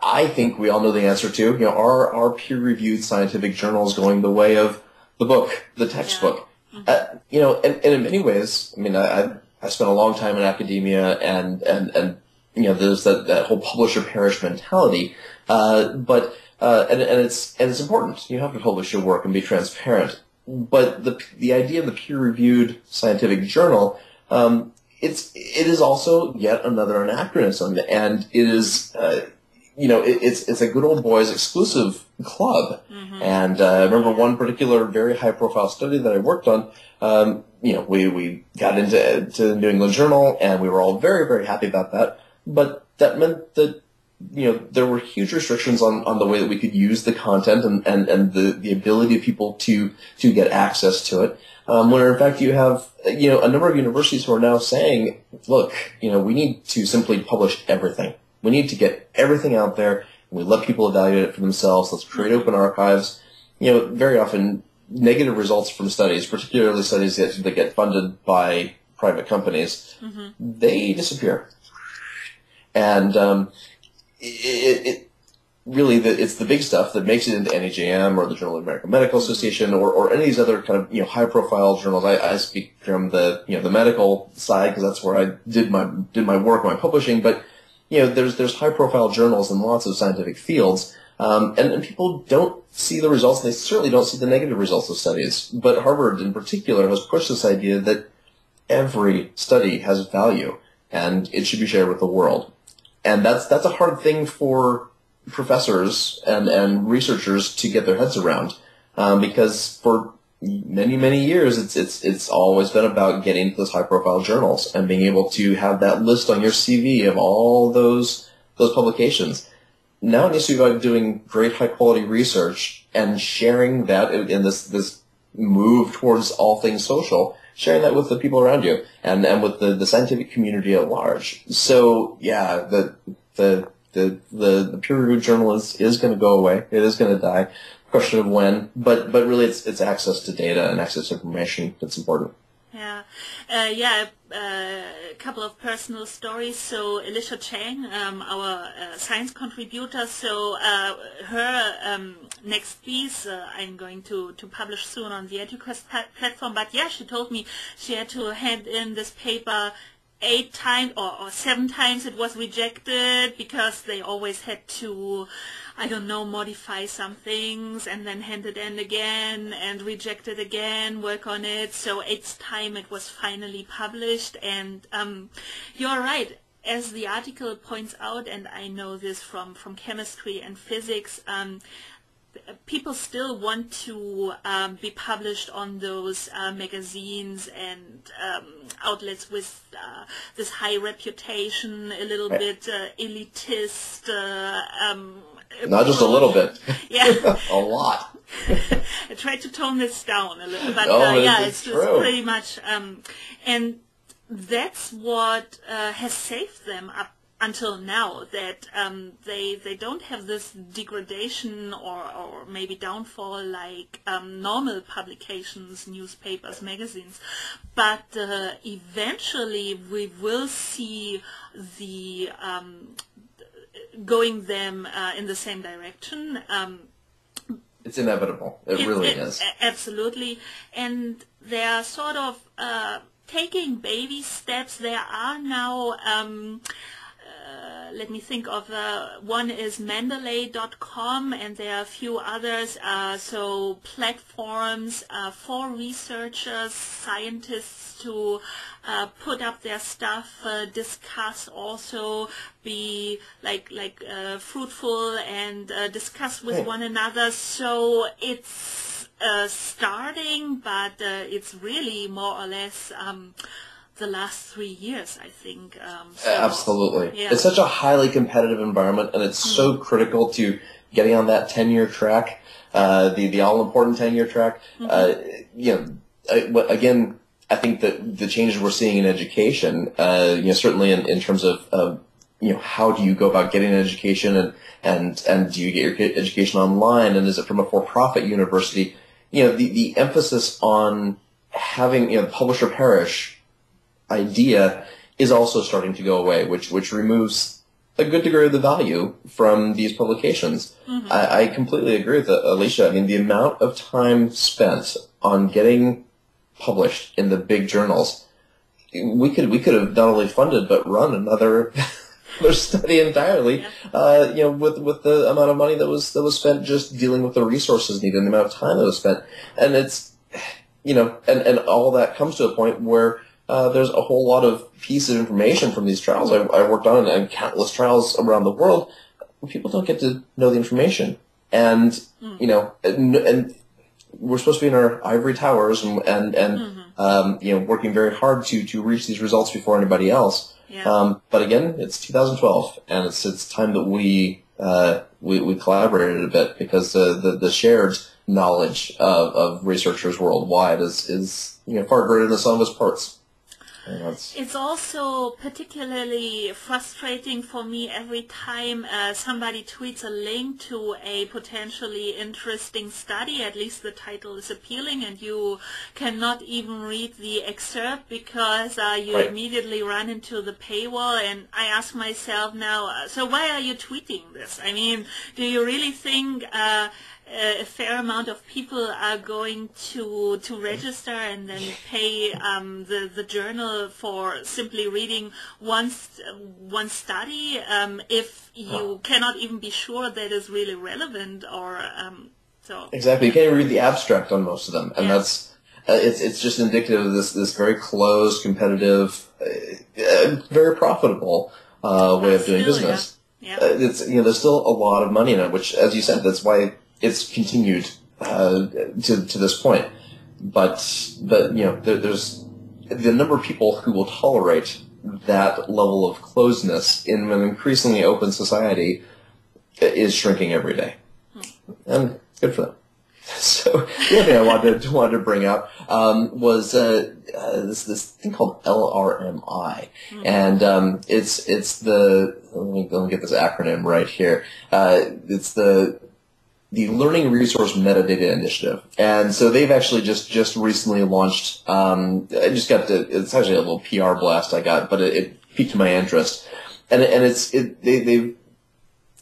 I think we all know the answer to. Are peer-reviewed scientific journals going the way of the book, the textbook? Yeah. And in many ways, I mean, I spent a long time in academia, and there's that whole publisher perish mentality, but it's important. You have to publish your work and be transparent. But the idea of the peer-reviewed scientific journal, it is also yet another anachronism, and it is it's a good old boys exclusive club. And I remember one particular very high-profile study that I worked on. We got into New England Journal, and we were all very, very happy about that. But that meant that there were huge restrictions on the way that we could use the content and the ability of people to get access to it. Where in fact you have a number of universities who are now saying, look, we need to simply publish everything. We need to get everything out there, and we let people evaluate it for themselves. Let's create open archives. Very often negative results from studies, particularly studies that get funded by private companies, they disappear. And really, it's the big stuff that makes it into NEJM or the Journal of the American Medical Association or any of these other kind of high-profile journals. I speak from the the medical side because that's where I did my work, my publishing. But there's high-profile journals in lots of scientific fields, and people don't see the results. And they certainly don't see the negative results of studies. But Harvard, in particular, has pushed this idea that every study has value and it should be shared with the world. And that's a hard thing for professors and researchers to get their heads around, because for many years it's always been about getting to those high profile journals and being able to have that list on your CV of all those publications. Now it needs to be about doing great high quality research and sharing that in this move towards all things social, sharing that with the people around you and with the scientific community at large. So yeah, the peer-reviewed journal is going to go away. It is going to die. Question of when, but really it's access to data and access to information that's important. Yeah, a couple of personal stories. So Alicia Chang, our science contributor, so her next piece I'm going to publish soon on the EDUKWEST platform. But yeah, she told me she had to hand in this paper 8 times or 7 times. It was rejected because they always had to, I don't know, modify some things and then hand it in again and reject it again, work on it. So 8th time it was finally published. And you're right, as the article points out, and I know this from chemistry and physics, people still want to be published on those magazines and outlets with this high reputation, a little bit elitist. Not just a little bit. Yeah. A lot. I tried to tone this down a little, but it's true. Pretty much. And that's what has saved them up until now, that they don't have this degradation or maybe downfall like normal publications, newspapers, magazines. But eventually we will see the going them in the same direction. It's inevitable. It really is. Absolutely. And they are sort of taking baby steps. There are now let me think of one is Mendeley.com, and there are a few others, so platforms for researchers, scientists to put up their stuff, discuss, also be like fruitful and discuss with one another. So it's starting, but it's really more or less the last 3 years, I think. Absolutely. Yeah. It's such a highly competitive environment, and it's so critical to getting on that 10-year track, the all-important 10-year track. Again, I think that the changes we're seeing in education, certainly in terms of how do you go about getting an education, and do you get your education online, and is it from a for-profit university? The emphasis on having publish or perish idea is also starting to go away, which removes a good degree of the value from these publications. Mm-hmm. I completely agree with Alicia. I mean, the amount of time spent on getting published in the big journals, we could have not only funded but run another study entirely. Yeah. With the amount of money that was spent just dealing with the resources needed, and the amount of time that was spent, and it's and all that comes to a point where there's a whole lot of pieces of information from these trials I worked on, and countless trials around the world. People don't get to know the information, and and we're supposed to be in our ivory towers and working very hard to reach these results before anybody else. Yeah. But again, it's 2012, and it's time that we collaborated a bit, because the shared knowledge of researchers worldwide is far greater than the sum of its parts. It's also particularly frustrating for me every time somebody tweets a link to a potentially interesting study, at least the title is appealing, and you cannot even read the excerpt because you immediately run into the paywall. And I ask myself now, so why are you tweeting this? I mean, do you really think a fair amount of people are going to register and then pay the journal for simply reading one study if you cannot even be sure that is really relevant? Or so exactly, you can't even read the abstract on most of them, and that's it's just indicative of this very closed, competitive, very profitable way of doing business. It's there's still a lot of money in it, which, as you said, that's why it's continued to this point. But there's the number of people who will tolerate that level of closedness in an increasingly open society is shrinking every day, and good for them. So the other thing I wanted to bring up was this thing called LRMI, and it's the let me get this acronym right here. It's the Learning Resource Metadata Initiative, and so they've actually just recently launched. It's actually a little PR blast I got, but it piqued my interest, and they've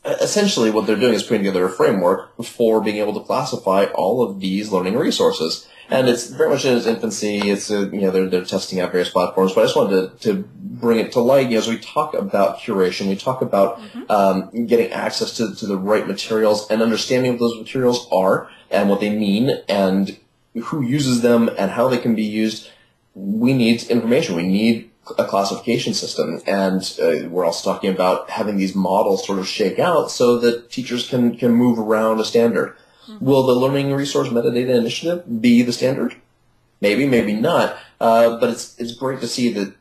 essentially what they're doing is putting together a framework for being able to classify all of these learning resources, and it's very much in its infancy. It's they're testing out various platforms, but I just wanted to bring it to light. As we talk about curation, we talk about getting access to the right materials and understanding what those materials are and what they mean and who uses them and how they can be used. We need information. We need a classification system, and we're also talking about having these models sort of shake out so that teachers can move around a standard. Will the Learning Resource Metadata Initiative be the standard? Maybe, maybe not. But it's great to see that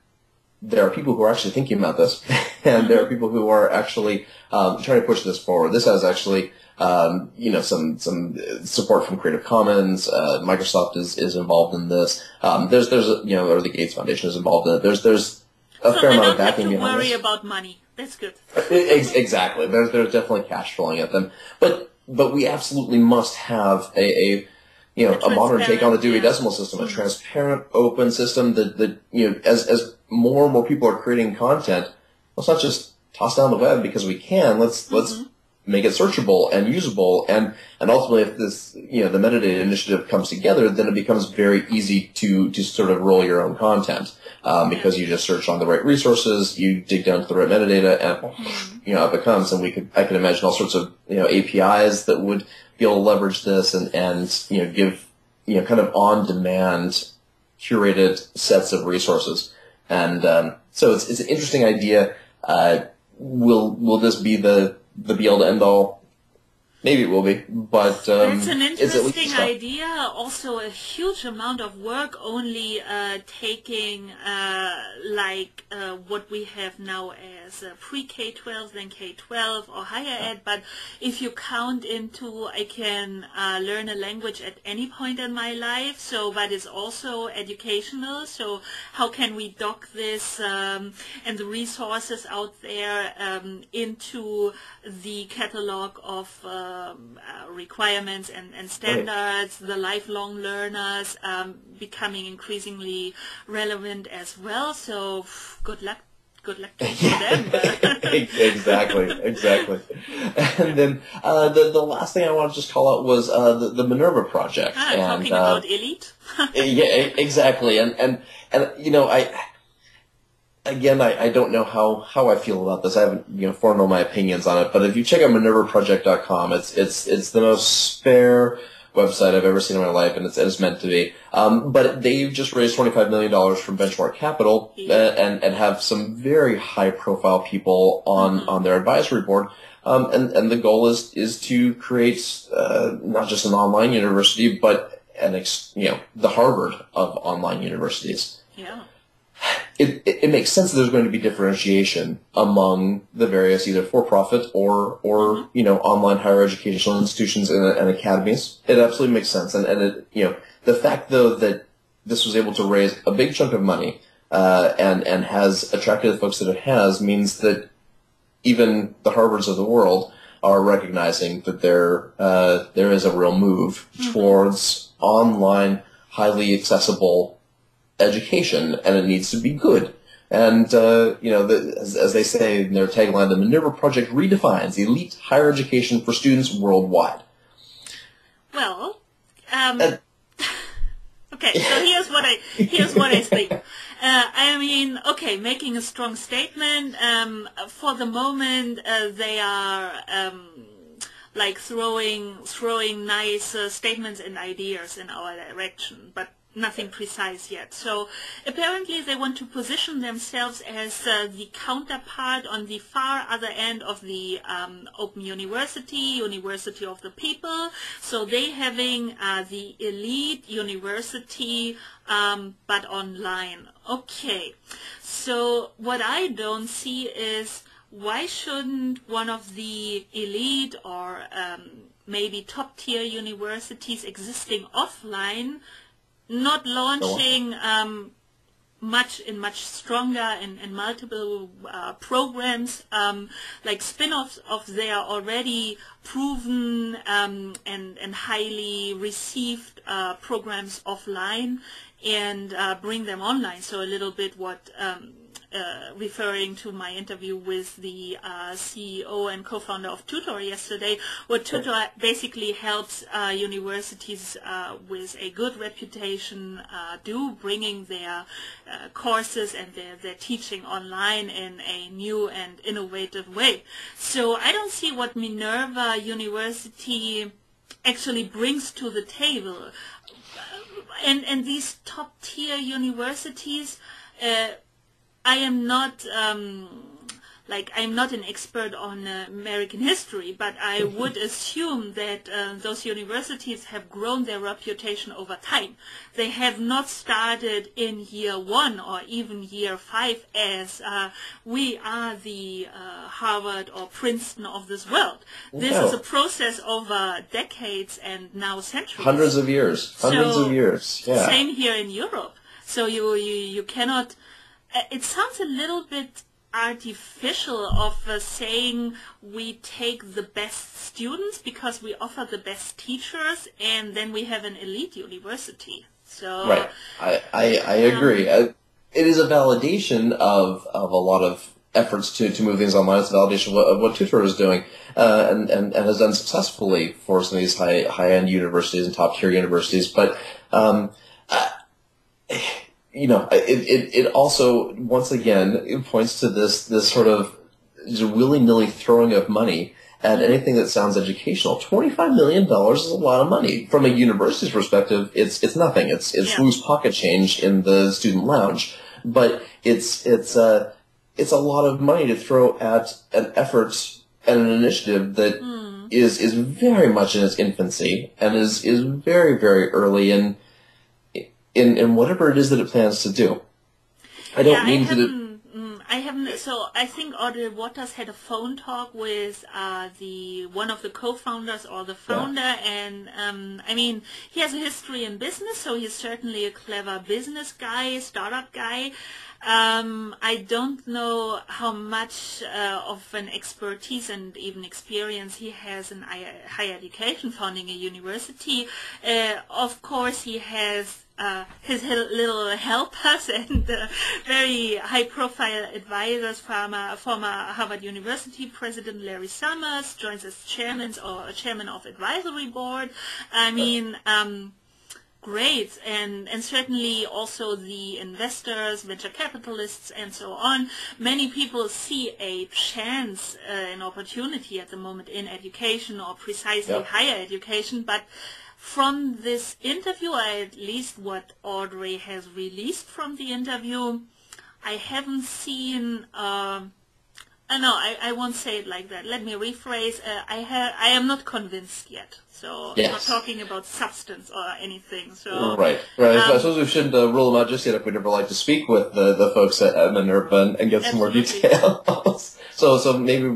there are people who are actually thinking about this, and there are people who are actually trying to push this forward. This has actually some support from Creative Commons. Microsoft is involved in this. There's or the Gates Foundation is involved in it. There's a fair amount of backing behind this. So they don't have to worry about money. That's good. Exactly. There's definitely cash flowing at them, but we absolutely must have a modern take on the Dewey Decimal System, a transparent, open system that as more and more people are creating content, let's not just toss down the web because we can. Let's make it searchable and usable, and ultimately, if this the metadata initiative comes together, then it becomes very easy to sort of roll your own content because you just search on the right resources, you dig down to the right metadata, and up it comes. And I could imagine all sorts of APIs that would be able to leverage this and give kind of on demand curated sets of resources. And so it's an interesting idea. Will this be the be-all to end-all? Maybe it will be, but that's an interesting idea. Also, a huge amount of work. Only taking what we have now as pre-K-12, then K-12 or higher ed. But if you count into, I can learn a language at any point in my life. So, but it's also educational. So, how can we dock this and the resources out there into the catalog of requirements and standards, the lifelong learners becoming increasingly relevant as well. So good luck to them. Exactly. And then the last thing I want to just call out was the Minerva Project. Talking about elite. Yeah, exactly. And I don't know how I feel about this. I haven't formed all my opinions on it. But if you check out MinervaProject.com, it's the most fair website I've ever seen in my life, and it's meant to be. But they've just raised $25 million from Benchmark Capital and have some very high profile people on their advisory board. And the goal is to create not just an online university, but the Harvard of online universities. Yeah. It makes sense that there's going to be differentiation among the various either for-profit or online higher educational institutions and academies. It absolutely makes sense, and the fact though that this was able to raise a big chunk of money and has attracted the folks that it has means that even the Harvards of the world are recognizing that there is a real move towards online, highly accessible education, and it needs to be good. And, as they say in their tagline, the Minerva Project redefines elite higher education for students worldwide. Well, okay, so here's what I think. Making a strong statement. For the moment, they are throwing nice statements and ideas in our direction, but nothing precise yet. So apparently they want to position themselves as the counterpart on the far other end of the Open University of the people. So they having the elite university, but online. Okay. So what I don't see is, why shouldn't one of the elite or maybe top tier universities existing offline not launching much stronger and multiple programs like spin-offs of their already proven and highly received programs offline, and bring them online. So a little bit what referring to my interview with the CEO and co-founder of Tutor yesterday, what Tutor basically helps universities with a good reputation bringing their courses and their teaching online in a new and innovative way. So I don't see what Minerva University actually brings to the table. And these top-tier universities, I am not I'm not an expert on American history, but I would assume that those universities have grown their reputation over time. They have not started in year 1 or even year 5 as we are the Harvard or Princeton of this world. This is a process over decades and now centuries. Hundreds of years. Yeah. Same here in Europe. So you cannot. It sounds a little bit artificial of saying we take the best students because we offer the best teachers and then we have an elite university. So right, I agree. It is a validation of a lot of efforts to move things online. It's a validation of what Tutor is doing and has done successfully for some of these high-end universities and top-tier universities. But it also, once again, it points to this sort of willy-nilly throwing of money at anything that sounds educational. $25 million is a lot of money. From a university's perspective, it's nothing. It's loose pocket change in the student lounge. But it's a lot of money to throw at an effort and an initiative that is very much in its infancy and is very, very early in whatever it is that it plans to do. I haven't. So I think Audrey Waters had a phone talk with one of the co-founders or the founder, and he has a history in business, so he's certainly a clever business guy, startup guy. I don't know how much of an expertise and even experience he has in higher education, founding a university. Of course, he has his little helpers and very high-profile advisors. Former Harvard University President Larry Summers joins as chairman of advisory board. Great, and certainly also the investors, venture capitalists, and so on. Many people see a chance, an opportunity at the moment in education, or precisely higher education, but from this interview, at least what Audrey has released from the interview, I haven't seen. I won't say it like that. Let me rephrase. I am not convinced yet. So I'm not talking about substance or anything. So right. I suppose we shouldn't rule them out just yet if we'd ever like to speak with the folks at Minerva and get some more details. So maybe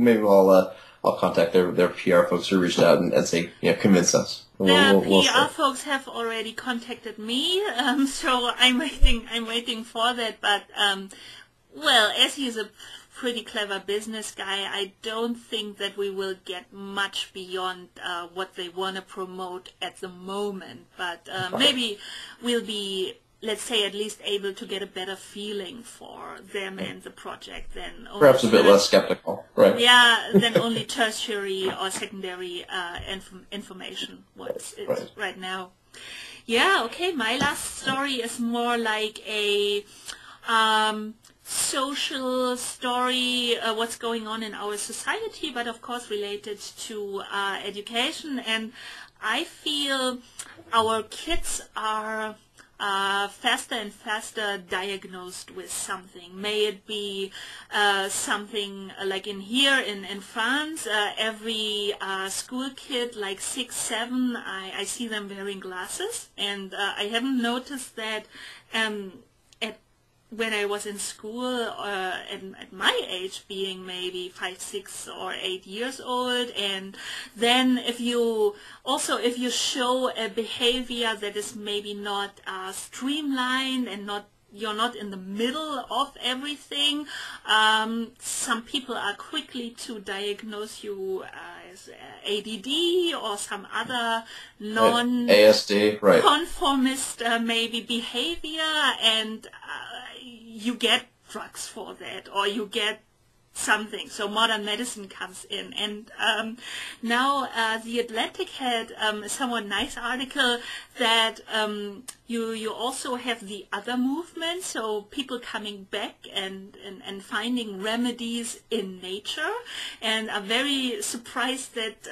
I'll contact their PR folks who reached out and say, convince us. The PR folks have already contacted me, so I'm waiting for that. But well, as he's a pretty clever business guy, I don't think that we will get much beyond what they want to promote at the moment. But maybe we'll be, let's say, at least able to get a better feeling for them and the project than only perhaps a bit less skeptical, right? Yeah, than only tertiary or secondary information. What's it right now? Yeah, okay. My last story is more like a social story, what's going on in our society, but of course related to education. And I feel our kids are faster and faster diagnosed with something. May it be something like in France, every school kid, like 6, 7, I see them wearing glasses, and I haven't noticed that when I was in school, at my age, being maybe 5, 6, or 8 years old. And then if you show a behavior that is maybe not streamlined and you're not in the middle of everything, some people are quickly to diagnose you as ADD or some other ASD, right? Conformist maybe behavior, and you get drugs for that, or you get something. So modern medicine comes in. And now The Atlantic had a somewhat nice article that you also have the other movement, so people coming back and finding remedies in nature, and are very surprised that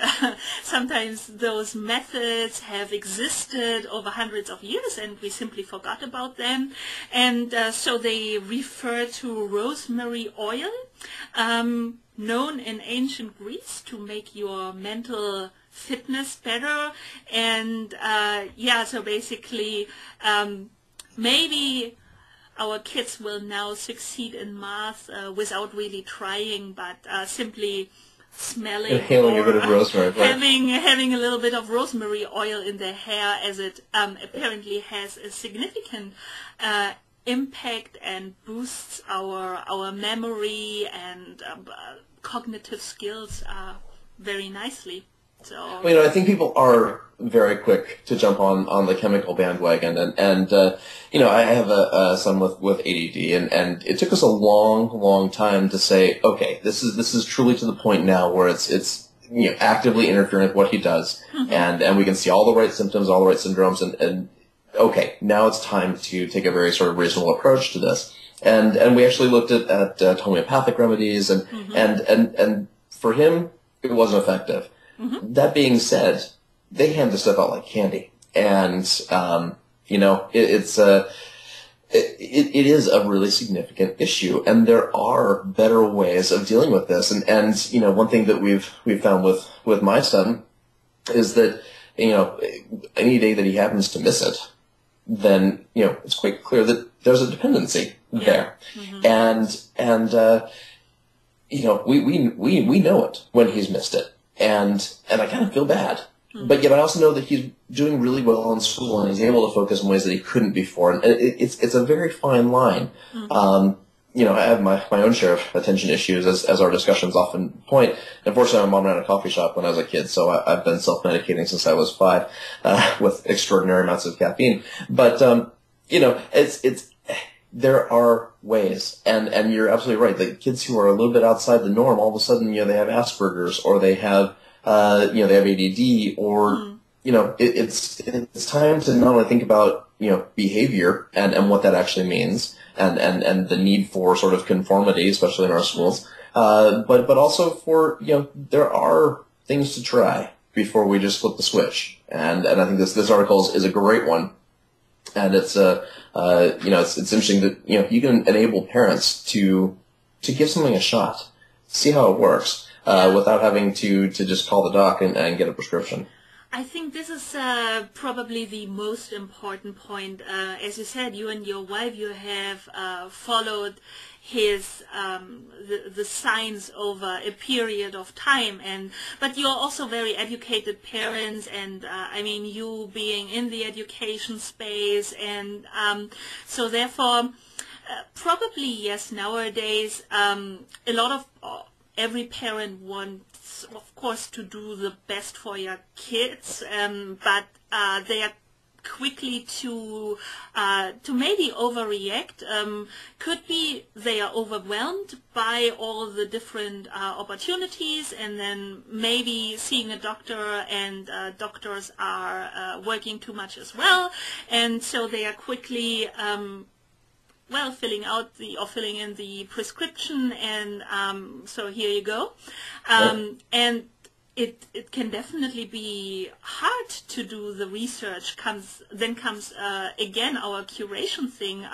sometimes those methods have existed over hundreds of years and we simply forgot about them. And so they refer to rosemary oil, known in ancient Greece to make your mental fitness better. And so basically maybe our kids will now succeed in math without really trying, but simply smelling inhaling or a bit of rosemary, right? having a little bit of rosemary oil in their hair, as it apparently has a significant impact and boosts our memory and cognitive skills very nicely. So I think people are very quick to jump on the chemical bandwagon, and I have a son with ADD, and it took us a long time to say, okay, this is truly to the point now where it's actively interfering with what he does, and we can see all the right symptoms, all the right syndromes, and okay, now it's time to take a very sort of reasonable approach to this. And we actually looked at homeopathic remedies, and for him, it wasn't effective. That being said, they hand this stuff out like candy, and it is a really significant issue, and there are better ways of dealing with this. And one thing that we've found with my son is that any day that he happens to miss it, then it's quite clear that there's a dependency there, and we know it when he's missed it. And I kind of feel bad. But yet I also know that he's doing really well in school and he's able to focus in ways that he couldn't before. And it's a very fine line. I have my own share of attention issues, as our discussions often point. Unfortunately, my mom ran a coffee shop when I was a kid, so I've been self-medicating since I was 5 with extraordinary amounts of caffeine. But, there are ways, and you're absolutely right. The kids who are a little bit outside the norm, all of a sudden, they have Asperger's, or they have, they have ADD, or it's time to not only think about behavior and what that actually means, and the need for sort of conformity, especially in our schools, but also for there are things to try before we just flip the switch, and I think this article is a great one. And it's it's interesting that you can enable parents to give something a shot, see how it works, without having to just call the doc and get a prescription. I think this is probably the most important point. As you said, you and your wife, you have followed his the signs over a period of time, but you're also very educated parents, and I mean, you being in the education space, and so therefore, probably yes. Nowadays, a lot of every parent wants, of course, to do the best for your kids, but they are quickly to maybe overreact. Could be they are overwhelmed by all the different opportunities, and then maybe seeing a doctor, and doctors are working too much as well, and so they are quickly filling in the prescription, and so here you go. And it can definitely be hard to do the research. Then comes again our curation thing.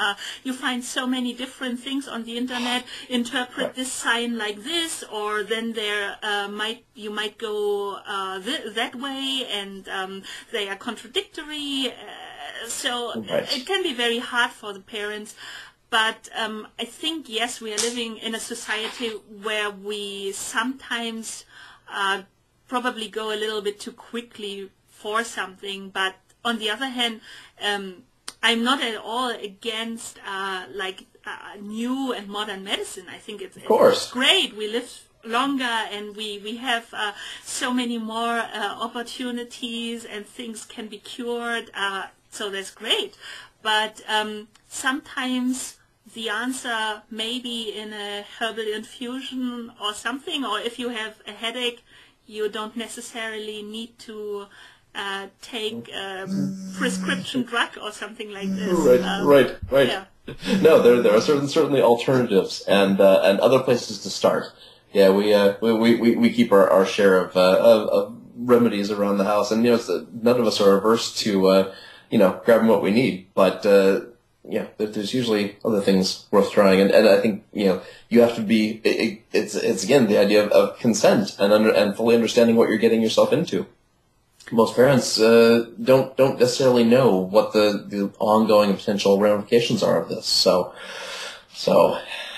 You find so many different things on the internet. Interpret this sign like this, or then you might go that way, and they are contradictory. So it can be very hard for the parents. But I think, yes, we are living in a society where we sometimes probably go a little bit too quickly for something. But on the other hand, I'm not at all against new and modern medicine. I think it's great. We live longer, and we have so many more opportunities, and things can be cured. So that's great. But sometimes the answer may be in a herbal infusion or something, or if you have a headache, you don't necessarily need to take a prescription drug or something like this. Right. Yeah. No, there are certainly alternatives and other places to start. Yeah, we keep our share of remedies around the house, and none of us are averse to grabbing what we need, but there's usually other things worth trying, and I think you have to be. It's again the idea of consent and fully understanding what you're getting yourself into. Most parents don't necessarily know what the ongoing and potential ramifications are of this. So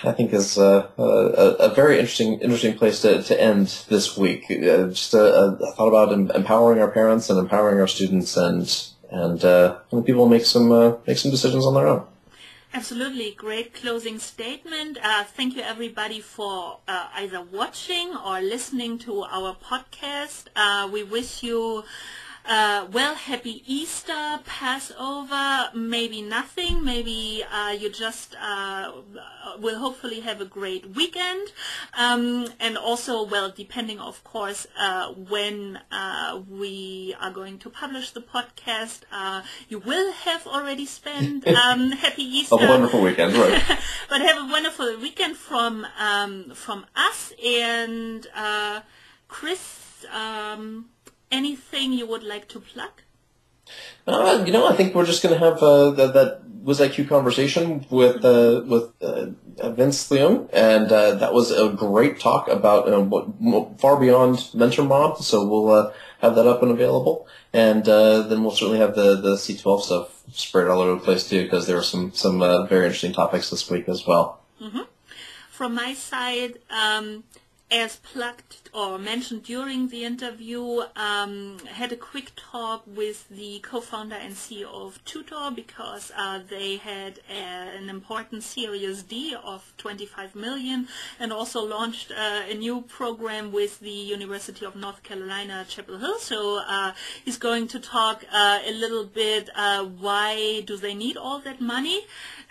I think is a very interesting place to end this week. Just a thought about empowering our parents and empowering our students, and people make some decisions on their own. Absolutely. Great closing statement. Thank you, everybody, for either watching or listening to our podcast. We wish you happy Easter, Passover, maybe nothing. Maybe you just will hopefully have a great weekend. And also, depending, of course, when we are going to publish the podcast, you will have already spent happy Easter. A wonderful weekend, right? But have a wonderful weekend from us. And Chris, anything you would like to plug? I think we're just going to have that Was IQ conversation with Vince Leung, and that was a great talk about what far beyond Mentor Mob. So we'll have that up and available, and then we'll certainly have the C12 stuff spread all over the place too, because there were some very interesting topics this week as well. Mm-hmm. From my side, as plugged or mentioned during the interview, had a quick talk with the co-founder and CEO of Tutor, because they had an important Series D of 25 million, and also launched a new program with the University of North Carolina, Chapel Hill. So he's going to talk a little bit why do they need all that money,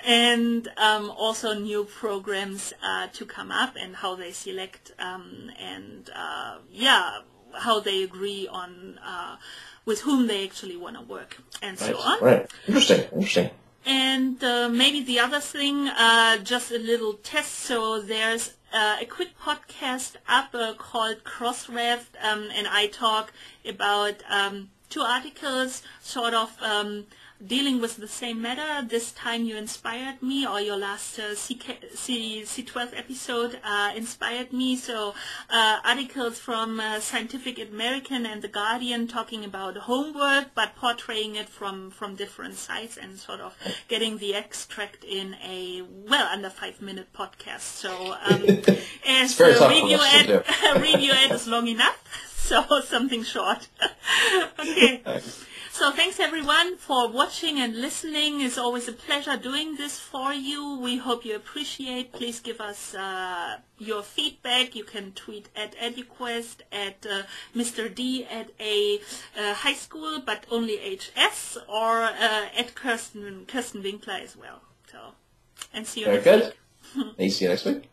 and also new programs to come up, and how they select how they agree on with whom they actually want to work, and so on. Right. Interesting. And maybe the other thing, just a little test. So there's a quick podcast up called Crossref, and I talk about 2 articles, sort of dealing with the same matter. This time you inspired me, or your last C12 episode inspired me. So articles from Scientific American and The Guardian talking about homework, but portraying it from different sides and sort of getting the extract in a under 5-minute podcast. So as review ad is long enough, so something short. Okay. So thanks everyone for watching and listening. It's always a pleasure doing this for you. We hope you appreciate. Please give us your feedback. You can tweet at EDUKWEST, at Mr. D at a high school, but only HS, or at Kirsten Winkler as well. So, and see you next week. See you next week.